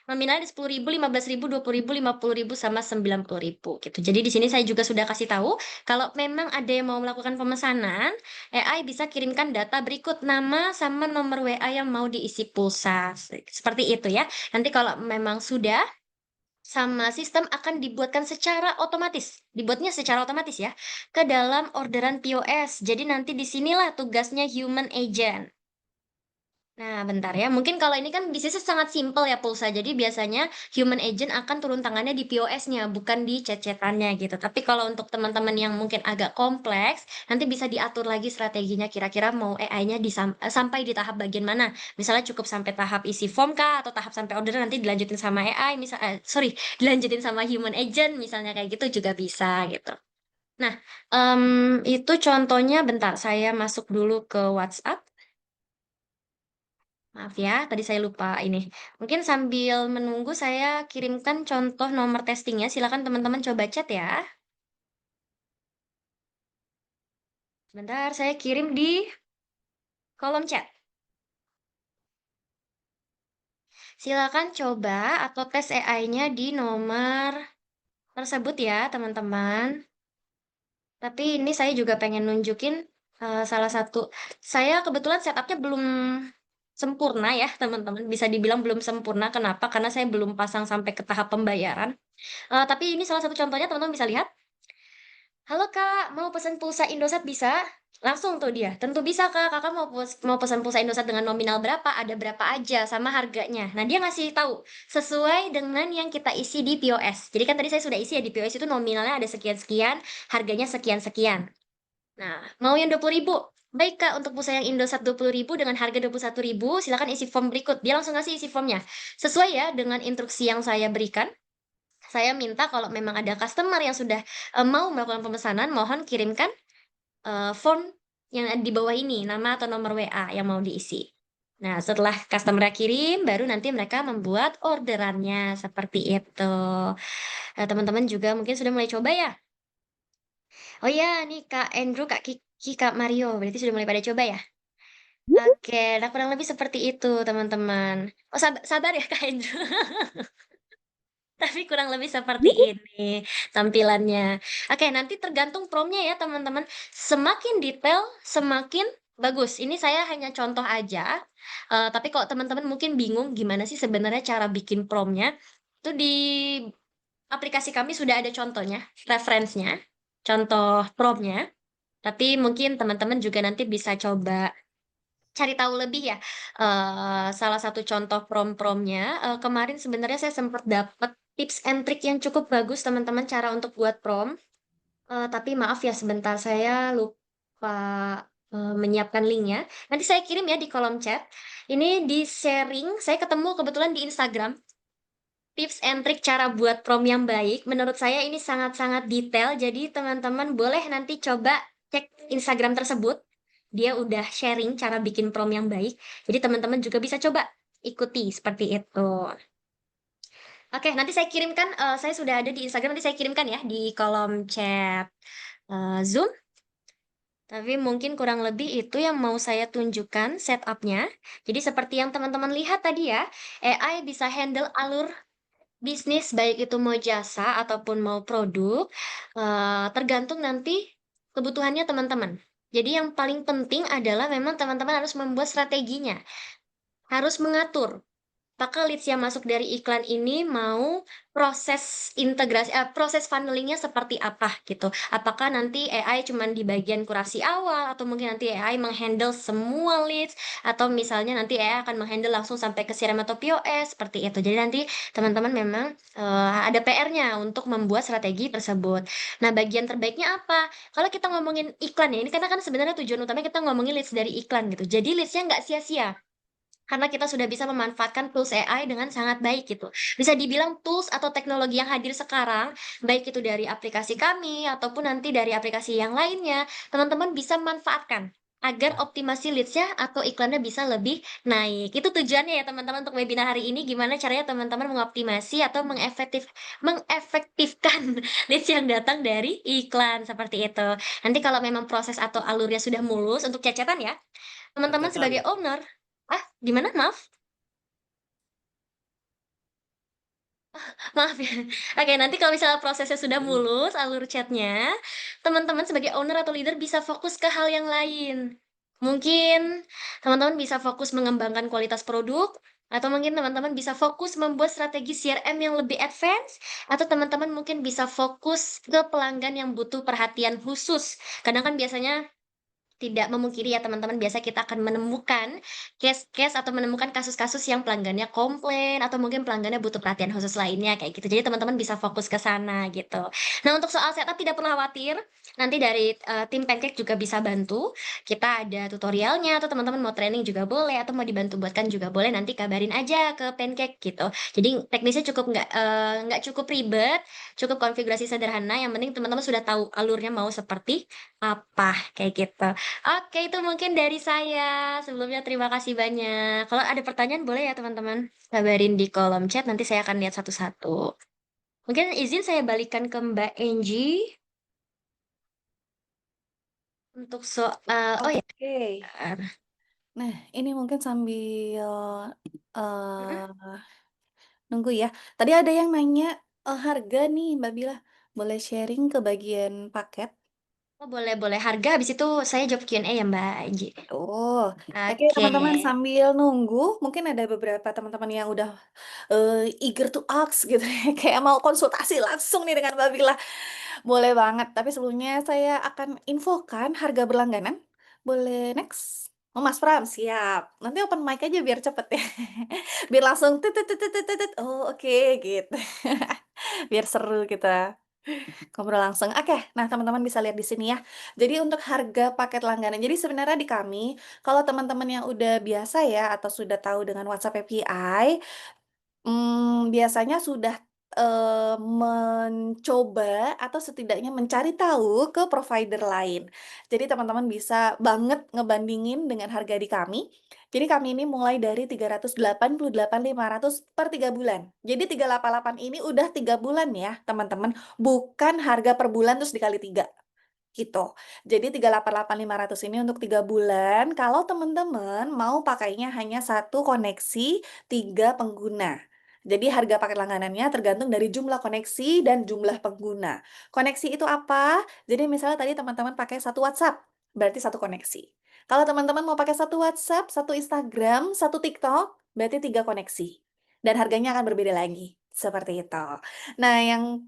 Nominalnya di 10.000, 15.000, 20.000, 50.000, sama 90.000 gitu. Jadi di sini saya juga sudah kasih tahu, kalau memang ada yang mau melakukan pemesanan, AI bisa kirimkan data berikut, nama sama nomor WA yang mau diisi pulsa, seperti itu ya. Nanti kalau memang sudah, sama sistem akan dibuatkan secara otomatis, dibuatnya secara otomatis ya, ke dalam orderan POS. Jadi nanti di sinilah tugasnya human agent. Nah, bentar ya. Mungkin kalau ini kan bisnisnya sangat simpel ya pulsa. Jadi biasanya human agent akan turun tangannya di POS-nya, bukan di chat-chat-annya gitu. Tapi kalau untuk teman-teman yang mungkin agak kompleks, nanti bisa diatur lagi strateginya kira-kira mau AI-nya sampai di tahap bagian mana. Misalnya cukup sampai tahap isi form kah atau tahap sampai order nanti dilanjutin sama AI sorry, dilanjutin sama human agent misalnya kayak gitu juga bisa gitu. Nah, itu contohnya bentar saya masuk dulu ke WhatsApp. Maaf ya, tadi saya lupa ini. Mungkin sambil menunggu saya kirimkan contoh nomor testingnya, silakan teman-teman coba chat ya. Sebentar, saya kirim di kolom chat. Silakan coba atau tes AI-nya di nomor tersebut ya, teman-teman. Tapi ini saya juga pengen nunjukin salah satu. Saya kebetulan setupnya belum sempurna ya, teman-teman. Bisa dibilang belum sempurna. Kenapa? Karena saya belum pasang sampai ke tahap pembayaran. Tapi ini salah satu contohnya, teman-teman bisa lihat. Halo Kak, mau pesan pulsa Indosat bisa? Langsung tuh dia. Tentu bisa Kak. Kakak mau pesan pulsa Indosat dengan nominal berapa? Ada berapa aja sama harganya. Nah, dia ngasih tahu sesuai dengan yang kita isi di POS. Jadi kan tadi saya sudah isi ya di POS itu nominalnya ada sekian-sekian, harganya sekian-sekian. Nah, mau yang 20.000? Baik Kak, untuk pulsa yang Indosat 20.000 dengan harga 21.000, silakan isi form berikut. Dia langsung ngasih isi formnya. Sesuai ya dengan instruksi yang saya berikan. Saya minta kalau memang ada customer yang sudah mau melakukan pemesanan, mohon kirimkan form yang ada di bawah ini, nama atau nomor WA yang mau diisi. Nah, setelah customer kirim, baru nanti mereka membuat orderannya seperti itu. Teman-teman juga mungkin sudah mulai coba ya? Oh iya, nih Kak Andrew, Kak Kiki, Kak Mario, berarti sudah mulai pada coba ya? Oke, nah kurang lebih seperti itu teman-teman. Oh sabar ya Kak Andrew. Tapi kurang lebih seperti ini tampilannya. Oke, nanti tergantung promnya ya teman-teman. Semakin detail, semakin bagus. Ini saya hanya contoh aja. Tapi kalau teman-teman mungkin bingung gimana sih sebenarnya cara bikin promnya, itu di aplikasi kami sudah ada contohnya, referensinya, contoh promnya. Tapi mungkin teman-teman juga nanti bisa coba cari tahu lebih ya. Salah satu contoh prom-promnya, kemarin sebenarnya saya sempat dapat tips and trick yang cukup bagus teman-teman cara untuk buat prom. Tapi maaf ya sebentar saya lupa menyiapkan linknya. Nanti saya kirim ya di kolom chat. Ini di sharing, saya ketemu kebetulan di Instagram. Tips and trick cara buat prom yang baik. Menurut saya ini sangat-sangat detail. Jadi teman-teman boleh nanti coba cek Instagram tersebut. Dia udah sharing cara bikin prom yang baik. Jadi teman-teman juga bisa coba ikuti seperti itu. Oke, nanti saya kirimkan. Saya sudah ada di Instagram. Nanti saya kirimkan ya di kolom chat Zoom. Tapi mungkin kurang lebih itu yang mau saya tunjukkan setupnya. Jadi seperti yang teman-teman lihat tadi ya, AI bisa handle alur bisnis baik itu mau jasa ataupun mau produk, tergantung nanti kebutuhannya teman-teman. Jadi yang paling penting adalah memang teman-teman harus membuat strateginya, harus mengatur apakah leads yang masuk dari iklan ini mau proses integrasi, proses funnelingnya seperti apa gitu. Apakah nanti AI cuman di bagian kurasi awal atau mungkin nanti AI menghandle semua leads atau misalnya nanti AI akan menghandle langsung sampai ke CRM atau POS seperti itu. Jadi nanti teman-teman memang ada PR-nya untuk membuat strategi tersebut. Nah, bagian terbaiknya apa? Kalau kita ngomongin iklan ya, ini karena kan sebenarnya tujuan utamanya kita ngomongin leads dari iklan gitu. Jadi leads-nya nggak sia-sia karena kita sudah bisa memanfaatkan tools AI dengan sangat baik gitu. Bisa dibilang tools atau teknologi yang hadir sekarang, baik itu dari aplikasi kami ataupun nanti dari aplikasi yang lainnya, teman-teman bisa manfaatkan agar optimasi leads-nya atau iklannya bisa lebih naik. Itu tujuannya ya teman-teman untuk webinar hari ini, gimana caranya teman-teman mengoptimasi atau mengefektifkan leads yang datang dari iklan seperti itu. Nanti kalau memang proses atau alurnya sudah mulus untuk cecetan ya, teman-teman sebagai Cecetan. owner, gimana? Maaf? Maaf ya. Oke, nanti kalau misalnya prosesnya sudah Hmm. mulus, alur chatnya, teman-teman sebagai owner atau leader bisa fokus ke hal yang lain. Mungkin teman-teman bisa fokus mengembangkan kualitas produk, atau mungkin teman-teman bisa fokus membuat strategi CRM yang lebih advance, atau teman-teman mungkin bisa fokus ke pelanggan yang butuh perhatian khusus. Kadang kan biasanya tidak memungkiri ya teman-teman, biasa kita akan menemukan case-case atau menemukan kasus-kasus yang pelanggannya komplain atau mungkin pelanggannya butuh perhatian khusus lainnya kayak gitu. Jadi teman-teman bisa fokus ke sana gitu. Nah, untuk soal setup tidak perlu khawatir, nanti dari tim Pancake juga bisa bantu. Kita ada tutorialnya atau teman-teman mau training juga boleh atau mau dibantu buatkan juga boleh, nanti kabarin aja ke Pancake gitu. Jadi teknisnya nggak cukup ribet, cukup konfigurasi sederhana, yang penting teman-teman sudah tahu alurnya mau seperti apa kayak gitu. Oke, itu mungkin dari saya. Sebelumnya terima kasih banyak. Kalau ada pertanyaan boleh ya teman-teman, kabarin di kolom chat, nanti saya akan lihat satu-satu. Mungkin izin saya balikan ke Mbak Angie untuk soal, oh ya, Oke. Nah, ini mungkin sambil mm-mm. eh nunggu ya. Tadi ada yang nanya harga nih, Mbak Bila. Boleh sharing ke bagian paket? Oh boleh, boleh. Harga habis itu saya jawab Q&A ya Mbak Angie. Oh, oke Oke. teman-teman sambil nunggu, mungkin ada beberapa teman-teman yang udah eager to ask gitu ya, kayak mau konsultasi langsung nih dengan Mbak Bila. Boleh banget, tapi sebelumnya saya akan infokan harga berlangganan. Boleh next? Oh, Mas Pram, siap. Nanti open mic aja biar cepet ya. Biar langsung tit tit tit tit tit, tit. Oh, oke gitu. Biar seru kita ngobrol langsung. Oke, nah teman-teman bisa lihat di sini ya. Jadi untuk harga paket langganan. Jadi sebenarnya di kami, kalau teman-teman yang udah biasa ya atau sudah tahu dengan WhatsApp API, biasanya sudah, mencoba atau setidaknya mencari tahu ke provider lain. Jadi teman-teman bisa banget ngebandingin dengan harga di kami. Jadi kami ini mulai dari 388.500 per 3 bulan. Jadi 388 ini udah 3 bulan ya teman-teman, bukan harga per bulan terus dikali 3 gitu. Jadi 388.500 ini untuk 3 bulan kalau teman-teman mau pakainya hanya satu koneksi 3 pengguna. Jadi harga paket langganannya tergantung dari jumlah koneksi dan jumlah pengguna. Koneksi itu apa? Jadi misalnya tadi teman-teman pakai satu WhatsApp, berarti satu koneksi. Kalau teman-teman mau pakai satu WhatsApp, satu Instagram, satu TikTok, berarti 3 koneksi. Dan harganya akan berbeda lagi. Seperti itu. Nah, yang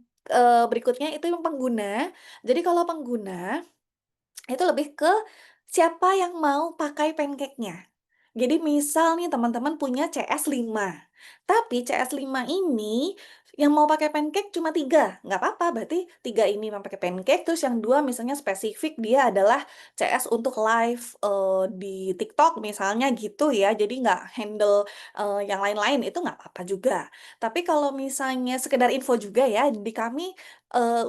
berikutnya itu yang pengguna. Jadi kalau pengguna itu lebih ke siapa yang mau pakai pancake-nya. Jadi misal nih teman-teman punya CS5, tapi CS5 ini yang mau pakai pancake cuma 3, nggak apa-apa, berarti 3 ini mau pakai pancake, terus yang 2 misalnya spesifik dia adalah CS untuk live di TikTok misalnya gitu ya, jadi nggak handle yang lain-lain, itu nggak apa-apa juga. Tapi kalau misalnya sekedar info juga ya, di kami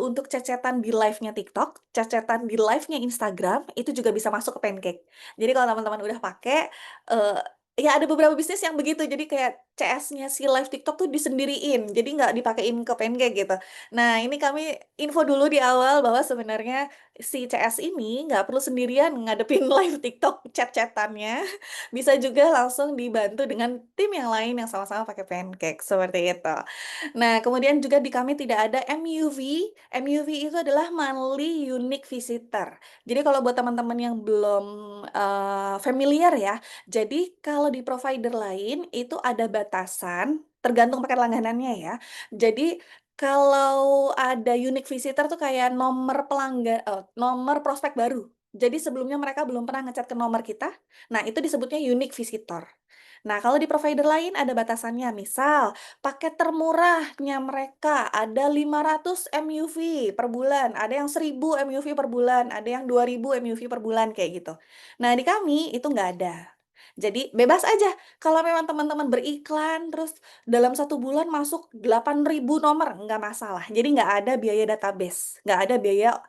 untuk cecetan di live-nya TikTok, cecetan di live-nya Instagram, itu juga bisa masuk ke pancake. Jadi kalau teman-teman udah pakai, Eee, ya ada beberapa bisnis yang begitu, jadi kayak CS-nya si live TikTok tuh disendiriin, jadi nggak dipakein ke Pancake gitu. Nah, ini kami info dulu di awal bahwa sebenarnya si CS ini nggak perlu sendirian ngadepin live TikTok chat-chat-annya, bisa juga langsung dibantu dengan tim yang lain yang sama-sama pakai Pancake, seperti itu. Nah, kemudian juga di kami tidak ada MUV. MUV itu adalah monthly unique visitor. Jadi kalau buat teman-teman yang belum, familiar ya, jadi kalau di provider lain itu ada batasan, tergantung paket langganannya ya. Jadi kalau ada unique visitor tuh kayak nomor prospek baru. Jadi sebelumnya mereka belum pernah ngechat ke nomor kita, nah itu disebutnya unique visitor. Nah kalau di provider lain ada batasannya, misal paket termurahnya mereka ada 500 MUV per bulan, ada yang 1000 MUV per bulan, ada yang 2000 MUV per bulan, kayak gitu. Nah, di kami itu nggak ada. Jadi bebas aja, kalau memang teman-teman beriklan, terus dalam 1 bulan masuk 8.000 nomor, nggak masalah. Jadi nggak ada biaya database, nggak ada biaya,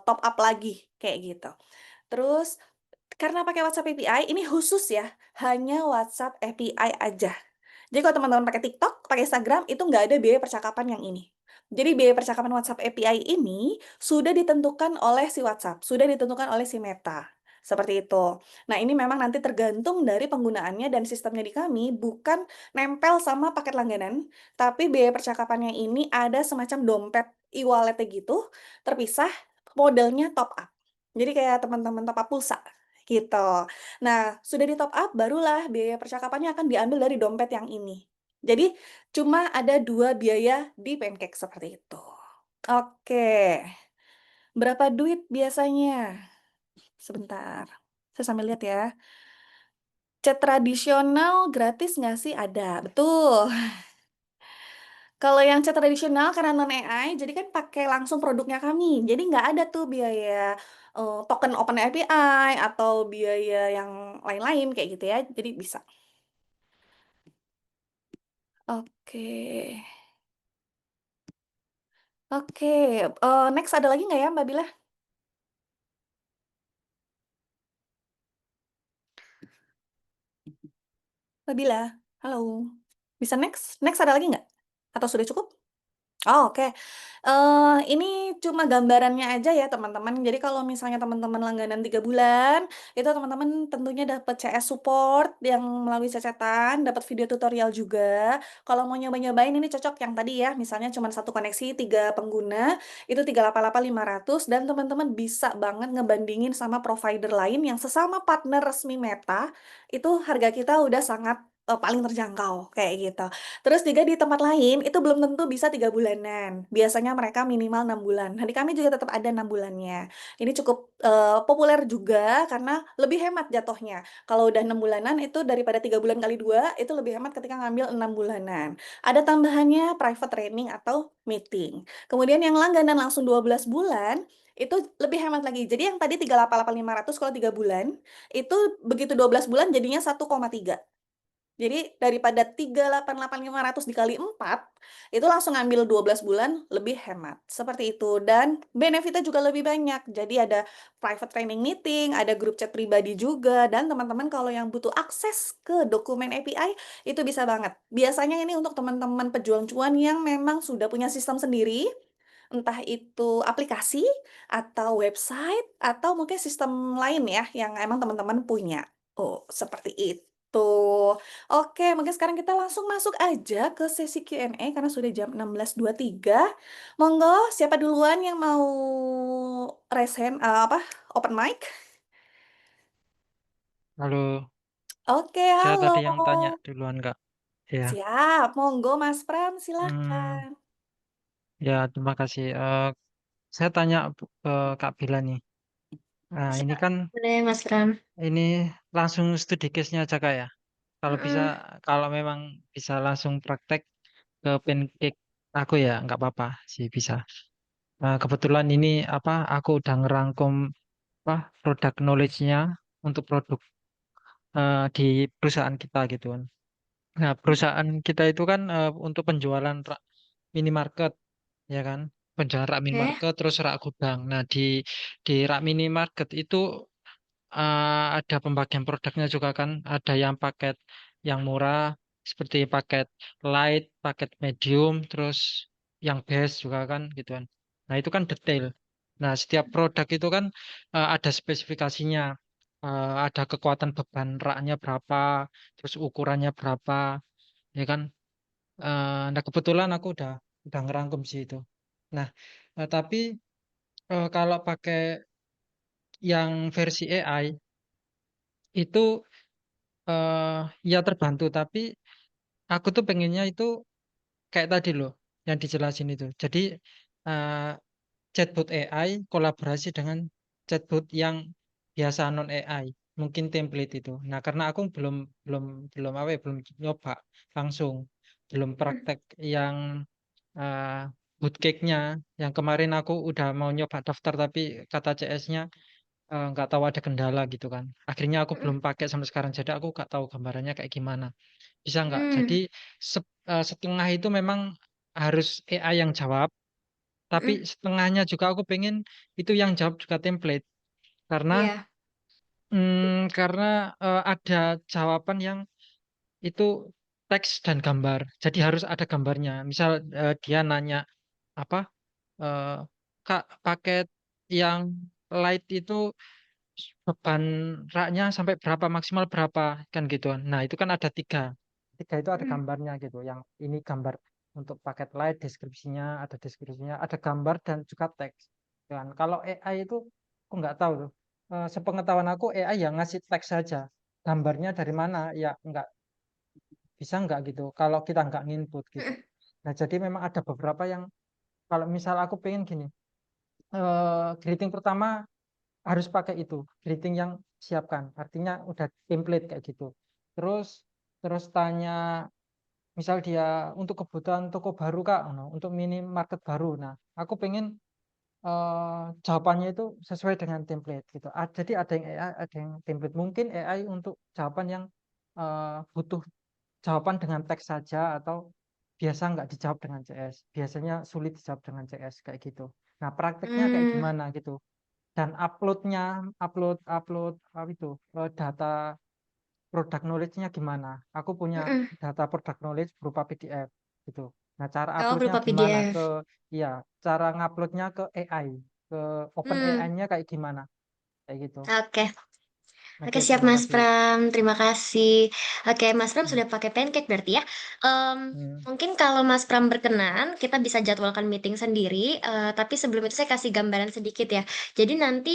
top up lagi, kayak gitu. Terus karena pakai WhatsApp API, ini khusus ya, hanya WhatsApp API aja. Jadi kalau teman-teman pakai TikTok, pakai Instagram, itu nggak ada biaya percakapan yang ini. Jadi biaya percakapan WhatsApp API ini sudah ditentukan oleh si WhatsApp, sudah ditentukan oleh si Meta. Seperti itu. Nah, ini memang nanti tergantung dari penggunaannya dan sistemnya di kami bukan nempel sama paket langganan, tapi biaya percakapannya ini ada semacam dompet e-wallet gitu, terpisah, modelnya top up. Jadi kayak teman-teman top up pulsa, gitu. Nah, sudah di-top up, barulah biaya percakapannya akan diambil dari dompet yang ini. Jadi, cuma ada 2 biaya di Pancake seperti itu. Oke, berapa duit biasanya? Sebentar, saya sambil lihat ya. Chat tradisional gratis nggak sih? Ada, betul. Kalau yang chat tradisional karena non AI, jadi kan pakai langsung produknya kami. Jadi nggak ada tuh biaya, token open API atau biaya yang lain-lain kayak gitu ya, jadi bisa. Oke. Oke, next ada lagi nggak ya, Mbak Bila? Nabila, halo. Bisa next? Next ada lagi nggak? Atau sudah cukup? Oh, oke. Ini cuma gambarannya aja ya, teman-teman. Jadi kalau misalnya teman-teman langganan 3 bulan, itu teman-teman tentunya dapat CS support yang melalui cecetan, dapat video tutorial juga. Kalau mau nyoba-nyobain ini cocok yang tadi ya, misalnya cuma satu koneksi 3 pengguna, itu 388.500 dan teman-teman bisa banget ngebandingin sama provider lain yang sesama partner resmi Meta, itu harga kita udah sangat, paling terjangkau, kayak gitu. Terus juga di tempat lain, itu belum tentu bisa 3 bulanan. Biasanya mereka minimal 6 bulan. Nah, di kami juga tetap ada 6 bulannya. Ini cukup, populer juga karena lebih hemat jatuhnya. Kalau udah 6 bulanan itu daripada 3 bulan kali 2 itu lebih hemat ketika ngambil 6 bulanan. Ada tambahannya private training atau meeting. Kemudian yang langganan langsung 12 bulan, itu lebih hemat lagi. Jadi yang tadi 388.500 kalau 3 bulan, itu begitu 12 bulan jadinya 1,3. Jadi daripada 388.500 dikali 4 itu langsung ngambil 12 bulan, lebih hemat. Seperti itu, dan benefitnya juga lebih banyak. Jadi ada private training meeting, ada grup chat pribadi juga, dan teman-teman kalau yang butuh akses ke dokumen API, itu bisa banget. Biasanya ini untuk teman-teman pejuang cuan yang memang sudah punya sistem sendiri, entah itu aplikasi, atau website, atau mungkin sistem lain ya, yang emang teman-teman punya. Oh, seperti itu. Oke, mungkin sekarang kita langsung masuk aja ke sesi Q&A karena sudah jam 16.23. Monggo, siapa duluan yang mau raise hand, open mic? Halo, Oke, saya halo. tadi yang tanya duluan, Kak. Ya, Siap, monggo Mas Pram, hmm, silakan. ya terima kasih. Saya tanya ke Kak Bila nih. Nah, ini Siap, kan boleh Mas Pram. ini langsung studi case-nya aja, Kak ya. Kalau bisa, Mhm. kalau memang bisa langsung praktek ke pancake aku ya, nggak apa-apa sih bisa. Kebetulan ini apa? Aku udah ngerangkum apa produk knowledge-nya untuk produk di perusahaan kita gitu kan. Nah, perusahaan kita itu kan untuk penjualan minimarket ya kan, penjualan rak Oke. minimarket terus rak gudang. Nah, di rak minimarket itu ada pembagian produknya juga kan, ada yang paket yang murah seperti paket light, paket medium, terus yang base juga kan gitu kan. Nah, itu kan detail. Nah, setiap produk itu kan ada spesifikasinya. Ada kekuatan beban raknya berapa, terus ukurannya berapa, ya kan. Nah, kebetulan aku udah ngerangkum sih itu. Nah, tapi kalau pakai yang versi AI itu ya terbantu, tapi aku tuh pengennya itu kayak tadi loh yang dijelasin itu. Jadi eh, chatbot AI kolaborasi dengan chatbot yang biasa non AI, mungkin template itu. Nah, karena aku belum belum belum apa ya, belum nyoba langsung, belum Mhm. praktek yang uh, bootcake-nya. Yang kemarin aku udah mau nyoba daftar tapi kata CS-nya nggak tahu ada kendala gitu kan. Akhirnya aku Mhm. belum pakai sampai sekarang, jadi aku nggak tahu gambarannya kayak gimana. Bisa nggak? Jadi Mmm. setengah itu memang harus AI yang jawab, tapi Mhm. setengahnya juga aku pengen itu yang jawab juga template. Karena Iya. karena ada jawaban yang itu teks dan gambar. Jadi harus ada gambarnya. Misal dia nanya apa? eh, Kak, paket yang light itu beban raknya sampai berapa, maksimal berapa, kan gitu kan. Nah, itu kan ada tiga itu ada Mhm. gambarnya gitu. Yang ini gambar untuk paket light, deskripsinya ada gambar dan juga teks kan. Kalau AI itu aku nggak tahu tuh. Sepengetahuan aku AI yang ngasih teks saja, gambarnya dari mana ya nggak bisa, nggak gitu kalau kita nggak nginput gitu. Mhm. Nah, jadi memang ada beberapa yang kalau misal aku pengen gini, greeting pertama harus pakai itu greeting yang siapkan, artinya udah template kayak gitu. Terus terus tanya misal dia untuk kebutuhan toko baru kak, no, untuk minimarket baru. Nah, aku pengen jawabannya itu sesuai dengan template gitu. Jadi ada yang AI, ada yang template. Mungkin AI untuk jawaban yang butuh jawaban dengan teks saja, atau biasa nggak dijawab dengan CS. Biasanya sulit dijawab dengan CS kayak gitu. Nah, prakteknya kayak Mmm. gimana gitu. Dan uploadnya, upload upload apa itu data product knowledge-nya gimana. Aku punya Mm-mm. data product knowledge berupa PDF gitu. Nah, cara Oh, uploadnya berupa gimana PDF. ya, cara nguploadnya ke AI, ke Open Hmm, AI-nya kayak gimana, kayak gitu. oke. Oke, Oke, siap terima Mas kasih. Pram. Terima kasih. Oke, Mas Pram Hmm, sudah pakai Pancake berarti ya. Em, hmm, mungkin kalau Mas Pram berkenan, kita bisa jadwalkan meeting sendiri. Tapi sebelum itu saya kasih gambaran sedikit ya. Jadi nanti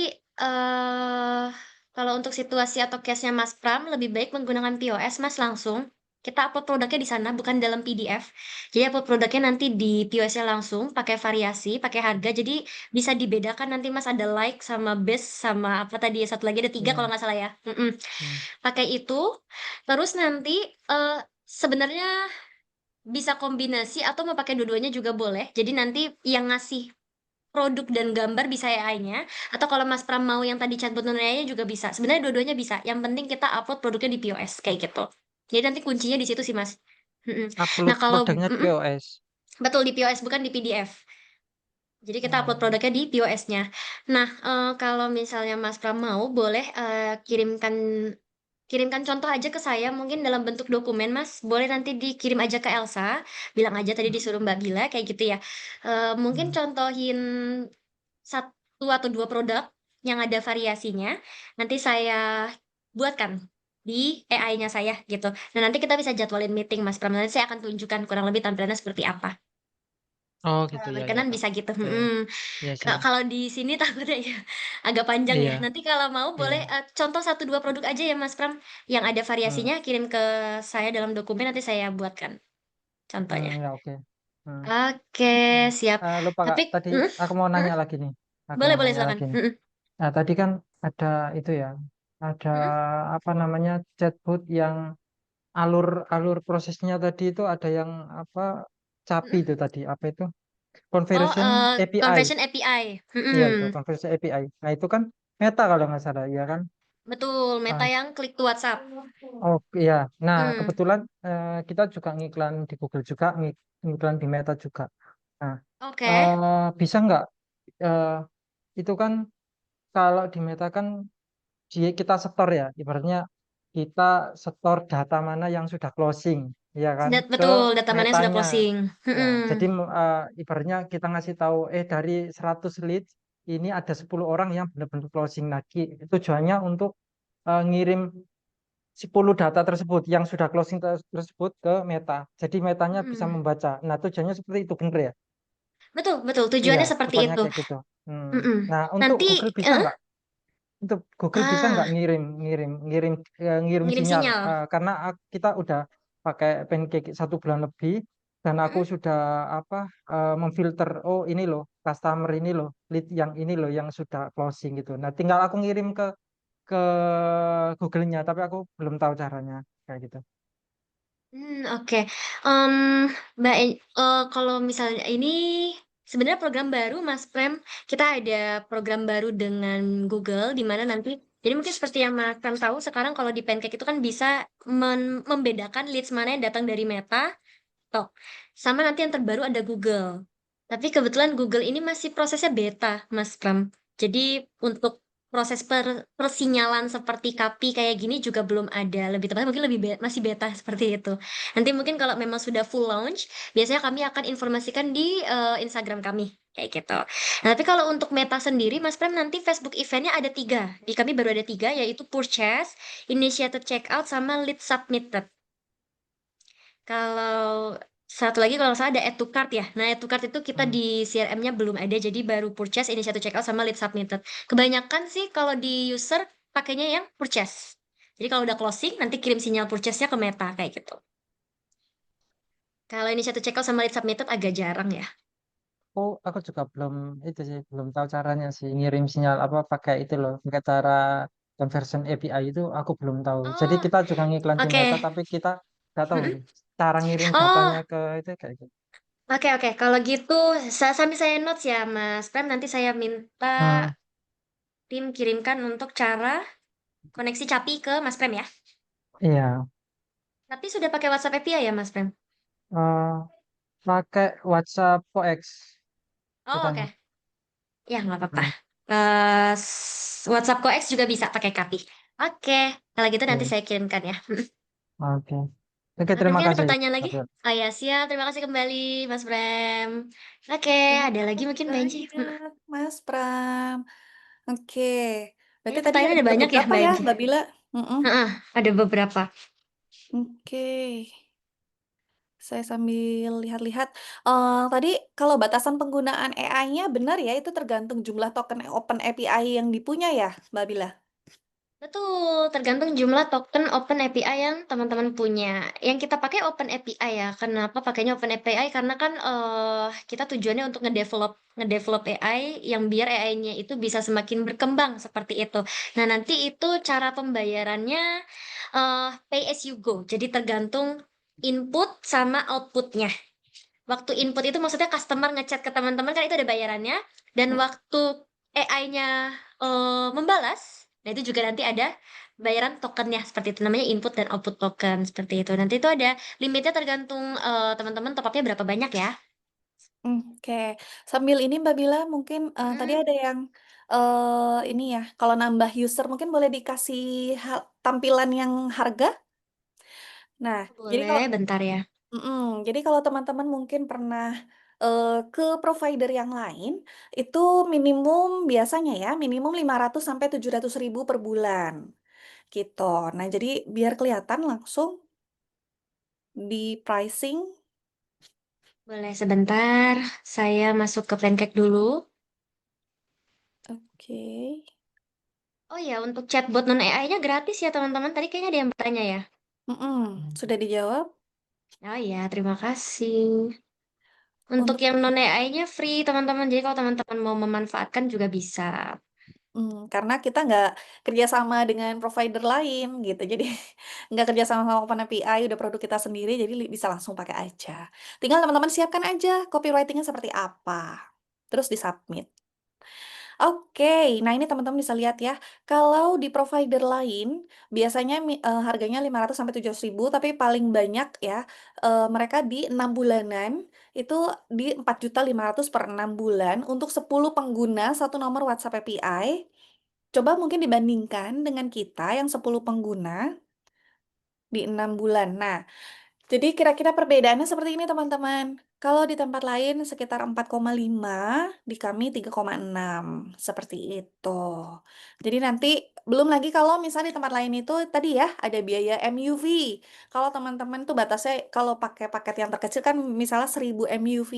kalau untuk situasi atau case-nya Mas Pram, lebih baik menggunakan POS Mas langsung. Kita upload produknya di sana, bukan dalam PDF. Jadi upload produknya nanti di POS-nya langsung, pakai variasi, pakai harga. Jadi bisa dibedakan nanti Mas ada like sama base sama apa tadi satu lagi ada tiga kalau iya. nggak salah ya. Mm-mm. Hmm. Pakai itu, terus nanti eh, sebenarnya bisa kombinasi atau mau pakai dua-duanya juga boleh. Jadi nanti yang ngasih produk dan gambar bisa AI-nya, atau kalau Mas Pram mau yang tadi chatbot non AI-nya juga bisa. Sebenarnya dua-duanya bisa. Yang penting kita upload produknya di POS kayak gitu. Jadi nanti kuncinya di situ sih Mas. Mm-mm. Nah Upload kalau produknya di POS. betul di POS bukan di PDF. Jadi kita upload Hmm. produknya di POS-nya. Nah, kalau misalnya Mas Pram mau, boleh kirimkan kirimkan contoh aja ke saya, mungkin dalam bentuk dokumen, Mas. Boleh nanti dikirim aja ke Elsa. Bilang aja tadi disuruh Mbak Bila, kayak gitu ya. Mungkin Hmm. contohin satu atau dua produk yang ada variasinya. Nanti saya buatkan di AI-nya saya gitu. Dan nanti kita bisa jadwalin meeting, Mas Pram. Nanti saya akan tunjukkan kurang lebih tampilannya seperti apa. Oh gitu Kalau ya ya berkenan Kak. bisa gitu. Oke, iya sih. Kalau di sini takutnya ya agak panjang ya. Iya, Nanti kalau mau boleh iya. contoh satu dua produk aja ya Mas Pram yang ada Hmm. variasinya kirim ke saya dalam dokumen nanti saya buatkan contohnya. Hmm, ya oke. Hmm. Oke, Hmm. siap. Lupa Kak, Tapi tadi mm, aku mau mm, nanya lagi nih. Aku boleh mau boleh nanya silakan. lagi nih. Nah, tadi kan ada itu ya, ada Mm, apa namanya chatbot yang alur alur prosesnya tadi itu ada yang apa CAPI mm. itu tadi, apa itu? Oh, Conversion API. conversion API. Iya itu conversion API. Nah, itu kan Meta kalau nggak salah, ya kan? Betul, Meta Ah, yang klik to WhatsApp. oh iya. Nah, Hmm. kebetulan kita juga ngiklan di Google juga, ngiklan di Meta juga. Nah, Oke. bisa nggak eh, itu kan kalau di Meta kan kita setor ya, ibaratnya kita setor data mana yang sudah closing, ya kan, ke Betul, data mana yang sudah metanya. closing. Ya, jadi Mm-mm. ibaratnya kita ngasih tahu, dari 100 leads ini ada 10 orang yang benar-benar closing lagi. Tujuannya untuk ngirim 10 data tersebut yang sudah closing tersebut ke Meta. Jadi Metanya bisa Mm-mm. membaca. Nah, tujuannya seperti itu, benar ya? Betul, betul. Iya, Tujuannya seperti tepatnya itu. kayak gitu. Hmm. Mm-mm. Nah, untuk Nanti, Google bisa eh, nggak? Untuk Google bisa nggak ah, ngirim ngirim ngirim sinyal? sinyal. Karena kita udah pakai Pancake 1 bulan lebih dan aku Mm-mm. sudah apa memfilter. Oh ini loh customer, ini loh lead yang ini loh yang sudah closing gitu. Nah, tinggal aku ngirim ke Google-nya, tapi aku belum tahu caranya kayak gitu. Oke. Em, Mbak, kalau misalnya ini sebenarnya program baru, Mas Prem. Kita ada program baru dengan Google, di mana nanti, jadi mungkin seperti yang Mas Prem tahu, sekarang kalau di Pancake itu kan bisa membedakan leads mana yang datang dari Meta, TikTok. Sama nanti yang terbaru ada Google. Tapi kebetulan Google ini masih prosesnya beta, Mas Pram. Jadi untuk proses persinyalan seperti KAPI kayak gini juga belum ada. Lebih tepatnya mungkin masih beta seperti itu. Nanti mungkin kalau memang sudah full launch, biasanya kami akan informasikan di Instagram kami. Kayak gitu. Nah, tapi kalau untuk Meta sendiri, Mas Pram, nanti Facebook eventnya ada tiga. Di kami baru ada tiga, yaitu Purchase, Initiated Checkout, sama Lead Submitted. Kalau satu lagi kalau nggak salah ada add to cart ya. Nah, add to cart itu kita Hmm. di CRM-nya belum ada, jadi baru purchase, ini satu checkout sama lead submitted. Kebanyakan sih kalau di user pakainya yang purchase. Jadi kalau udah closing, nanti kirim sinyal purchase-nya ke Meta kayak gitu. Kalau ini satu checkout sama lead submitted agak jarang ya. Aku juga belum itu sih, belum tahu caranya sih ngirim sinyal apa pakai itu loh, pakai cara conversion API itu aku belum tahu. Jadi Oh, kita juga ngiklan di Meta, oke. tapi kita nggak tahu Mm-mm. cara ngirim datanya Oh, ke itu kayak gitu. oke oke. Kalau gitu, sambil saya notes ya, Mas Prem. Nanti saya minta Hmm, tim kirimkan untuk cara koneksi CAPI ke Mas Prem ya. iya. Tapi sudah pakai WhatsApp API ya, Mas Prem? Eh, pakai WhatsApp POX Oh, kitanya. oke. Ya, nggak apa-apa. Hmm, WhatsApp Coex juga bisa pakai KAPI. Oke, kalau gitu nanti Oke, saya kirimkan ya. oke. Oke, Oke, terima mungkin ada kasih. pertanyaan lagi? Oke. Oh ya, siap. Terima kasih kembali, Mas Bram. Oke, Terima ada lagi kasih mungkin Benji. banyak, Mas Pram. Oke, berarti Kayaknya tadi pertanyaannya ada ada banyak ya, beberapa ya, Benji. Mbak Bila? Mm-mm. Heeh, ada beberapa. Oke, saya sambil lihat-lihat. Tadi kalau batasan penggunaan AI-nya benar ya, itu tergantung jumlah token Open API yang dipunya ya, Mbak Bila? Betul, tergantung jumlah token Open API yang teman-teman punya. Yang kita pakai Open API ya. Kenapa pakainya Open API? Karena kan kita tujuannya untuk ngedevelop AI yang biar AI-nya itu bisa semakin berkembang seperti itu. Nah, nanti itu cara pembayarannya pay as you go. Jadi tergantung input sama outputnya. Waktu input itu maksudnya customer ngechat ke teman-teman kan itu ada bayarannya. Dan Mm, waktu AI-nya membalas, nah itu juga nanti ada bayaran tokennya seperti itu namanya input dan output token seperti itu. Nanti itu ada limitnya tergantung teman-teman top up-nya berapa banyak ya. Oke, sambil ini Mbak Bila mungkin tadi Mm-mm. ada yang ini ya, kalau nambah user mungkin boleh dikasih tampilan yang harga. Nah, jadi Boleh, kalau bentar ya. jadi kalau teman-teman mungkin pernah ke provider yang lain, itu minimum biasanya ya, minimum 500 sampai 700 ribu per bulan, gitu. Nah, jadi biar kelihatan langsung di pricing. Boleh sebentar. Saya masuk ke Pancake dulu. Oke. Oh ya, untuk chatbot non AI-nya gratis ya teman-teman. Tadi kayaknya ada yang bertanya ya. Sudah dijawab. Oh ya, terima kasih. Untuk Untuk yang non AI-nya free teman-teman. Jadi kalau teman-teman mau memanfaatkan juga bisa. karena kita nggak kerjasama dengan provider lain gitu, jadi nggak kerjasama sama Open API, udah produk kita sendiri, jadi bisa langsung pakai aja. Tinggal teman-teman siapkan aja copywritingnya seperti apa, terus disubmit. Oke, nah ini teman-teman bisa lihat ya, kalau di provider lain biasanya harganya 500 sampai 700 ribu, tapi paling banyak ya mereka di 6 bulanan itu di 4.500.000 per 6 bulan untuk 10 pengguna satu nomor WhatsApp API. Coba mungkin dibandingkan dengan kita yang 10 pengguna di 6 bulan. Nah, jadi kira-kira perbedaannya seperti ini teman-teman. Kalau di tempat lain sekitar 4,5, di kami 3,6. Seperti itu. Jadi nanti belum lagi kalau misalnya di tempat lain itu tadi ya ada biaya MUV. Kalau teman-teman tuh batasnya kalau pakai paket yang terkecil kan misalnya 1000 MUV.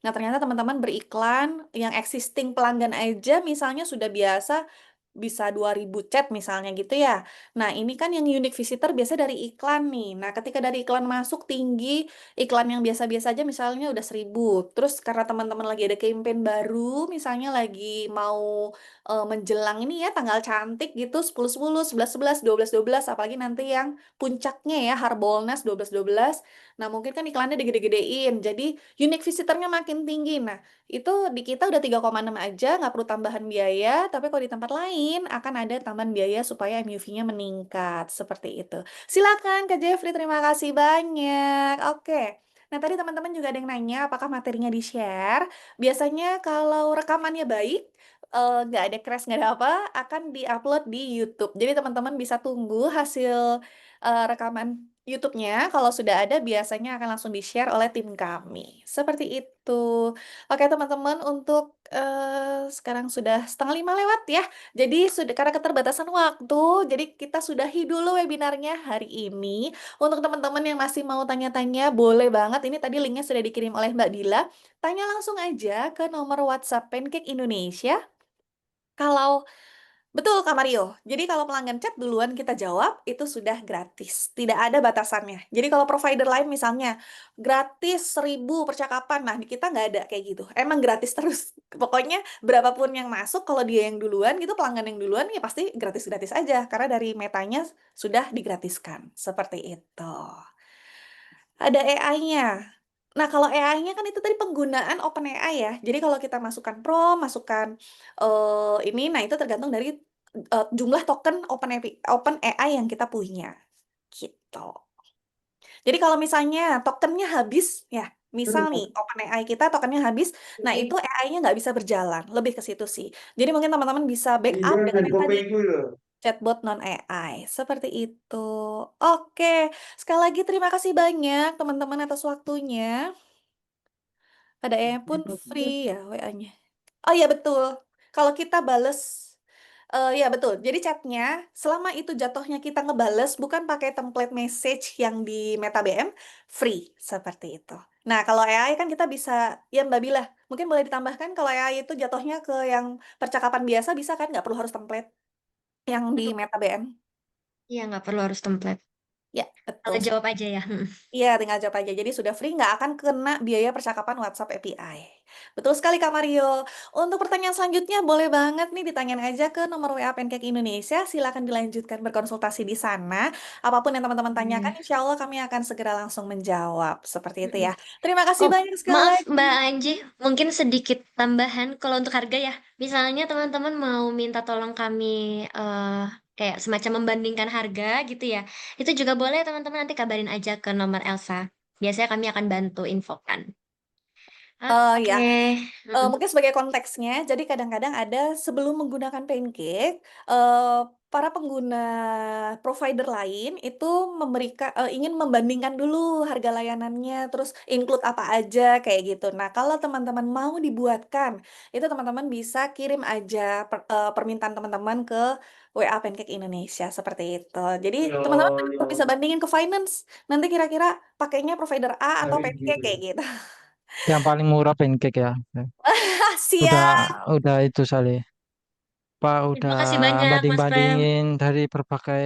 Nah, ternyata teman-teman beriklan yang existing pelanggan aja misalnya sudah biasa bisa 2000 chat misalnya gitu ya. Nah, ini kan yang unique visitor biasa dari iklan nih. Nah, ketika dari iklan masuk tinggi, iklan yang biasa-biasa aja misalnya udah 1000. Terus karena teman-teman lagi ada campaign baru, misalnya lagi mau menjelang ini ya tanggal cantik gitu, 10-10, 11-11, 12-12, apalagi nanti yang puncaknya ya Harbolnas 12-12. Nah, mungkin kan iklannya digede-gedein. Jadi unique visitornya makin tinggi. Nah, itu di kita udah 3,6 aja, nggak perlu tambahan biaya, tapi kalau di tempat lain akan ada tambahan biaya supaya MUV-nya meningkat, seperti itu. Silakan Kak Jeffrey, terima kasih banyak. Oke. Nah, tadi teman-teman juga ada yang nanya apakah materinya di-share. Biasanya kalau rekamannya baik, nggak ada crash, nggak ada apa, akan di-upload di YouTube. Jadi teman-teman bisa tunggu hasil rekaman YouTube-nya. Kalau sudah ada, biasanya akan langsung di-share oleh tim kami. Seperti itu. Oke teman-teman, untuk sekarang sudah setengah 5 lewat ya. Jadi sudah karena keterbatasan waktu, jadi kita sudahi dulu webinarnya hari ini. Untuk teman-teman yang masih mau tanya-tanya, boleh banget. Ini tadi linknya sudah dikirim oleh Mbak Dila. Tanya langsung aja ke nomor WhatsApp Pancake Indonesia. Kalau betul Kak Mario, jadi kalau pelanggan chat duluan kita jawab, itu sudah gratis. Tidak ada batasannya. Jadi kalau provider lain misalnya, gratis 1000 percakapan. Nah, di kita nggak ada kayak gitu. Emang gratis terus. Pokoknya berapapun yang masuk, kalau dia yang duluan gitu, pelanggan yang duluan, ya pasti gratis-gratis aja. Karena dari metanya sudah digratiskan. Seperti itu. Ada AI-nya. Nah, kalau AI-nya kan itu tadi penggunaan OpenAI ya. Jadi kalau kita masukkan prompt, masukkan ini, nah itu tergantung dari jumlah token OpenAI yang kita punya. Gitu. Jadi kalau misalnya tokennya habis, ya, misal nih OpenAI kita tokennya habis, nah itu AI-nya nggak bisa berjalan. Lebih ke situ sih. Jadi mungkin teman-teman bisa backup dengan yang tadi. chatbot non AI, seperti itu. Oke, sekali lagi terima kasih banyak teman-teman atas waktunya. Pada ayahnya pun free ya WA-nya. Oh iya betul, kalau kita bales iya betul, jadi chat-nya selama itu jatuhnya kita ngebales bukan pakai template message yang di Meta BM, free, seperti itu. Nah kalau AI kan kita bisa ya Mbak Bila, mungkin boleh ditambahkan kalau AI itu jatuhnya ke yang percakapan biasa bisa kan, nggak perlu harus template yang di Untuk Meta BM? iya, nggak perlu harus template. Ya, Kalau betul. jawab aja ya, mhm. Iya, tinggal jawab aja. Jadi sudah free, nggak akan kena biaya percakapan WhatsApp API. Betul sekali, Kak Mario. Untuk pertanyaan selanjutnya, boleh banget nih ditanyain aja ke nomor WA Pancake Indonesia. Silakan dilanjutkan berkonsultasi di sana. Apapun yang teman-teman tanyakan, Mmm, insya Allah kami akan segera langsung menjawab. Seperti itu mhm. ya. Terima kasih Oh, banyak sekali maaf lagi. Mbak Anji, mungkin sedikit tambahan kalau untuk harga ya. Misalnya teman-teman mau minta tolong kami, kayak semacam membandingkan harga gitu ya, itu juga boleh teman-teman nanti kabarin aja ke nomor Elsa. Biasanya kami akan bantu infokan. Ya, Oke, mhm. Mungkin sebagai konteksnya, jadi kadang-kadang ada sebelum menggunakan Pancake, para pengguna provider lain itu ingin membandingkan dulu harga layanannya, terus include apa aja, kayak gitu. Nah, kalau teman-teman mau dibuatkan, itu teman-teman bisa kirim aja permintaan teman-teman ke WA Pancake Indonesia, seperti itu. Jadi teman-teman bisa bandingin ke finance, nanti kira-kira pakainya provider A atau Pancake, kayak gitu. Yang paling murah pancake ya. Udah Siap. udah itu Sali. Pak Terima udah kasih banyak Mas Prem. banding-bandingin dari berbagai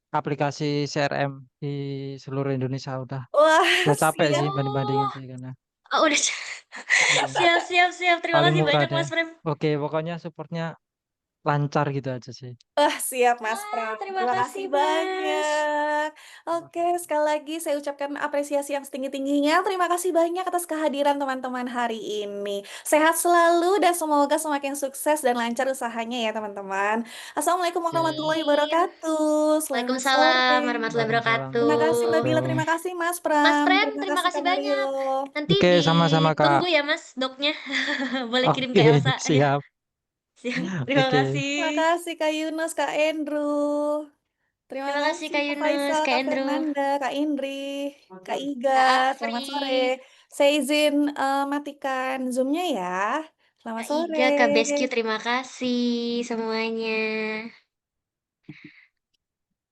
aplikasi CRM di seluruh Indonesia Wah, udah capek sih siap. banding-bandingin Oh, sih karena oh udah iya, siap siap siap. Terima paling kasih murah banyak deh. Mas Prem. Oke, pokoknya supportnya lancar gitu aja sih. Wah, siap Mas Wah, Pram. terima Terima kasih kasih Mas. banyak. Oke, sekali lagi saya ucapkan apresiasi yang setinggi-tingginya. Terima kasih banyak atas kehadiran teman-teman hari ini. Sehat selalu dan semoga semakin sukses dan lancar usahanya ya teman-teman. Assalamualaikum warahmatullahi Amin. wabarakatuh. Selamat Waalaikumsalam sore. warahmatullahi Waalaikumsalam Terima kasih Mbak Bila, warahmatullahi wabarakatuh. terima kasih Mas Mas Pram, Prem, terima terima kasih Kak kasih Mario. banyak. Nanti Oke, sama-sama Kak. ditunggu ya Mas doknya. Boleh kirim Oke, ke Elsa ya. siap. Siap. Terima Oke. Terima kasih. kasih Kak Yunus, Kak Andrew. Terima Terima kasih kasih Kak Kak Yunus, Faisal, Kak Kak Andrew, Fernanda, Kak Indri, Kak Iga. Kak Selamat Afri, sore. Saya izin matikan Zoom-nya ya. Selamat Kak sore. Iga, Kak Beski, terima kasih semuanya.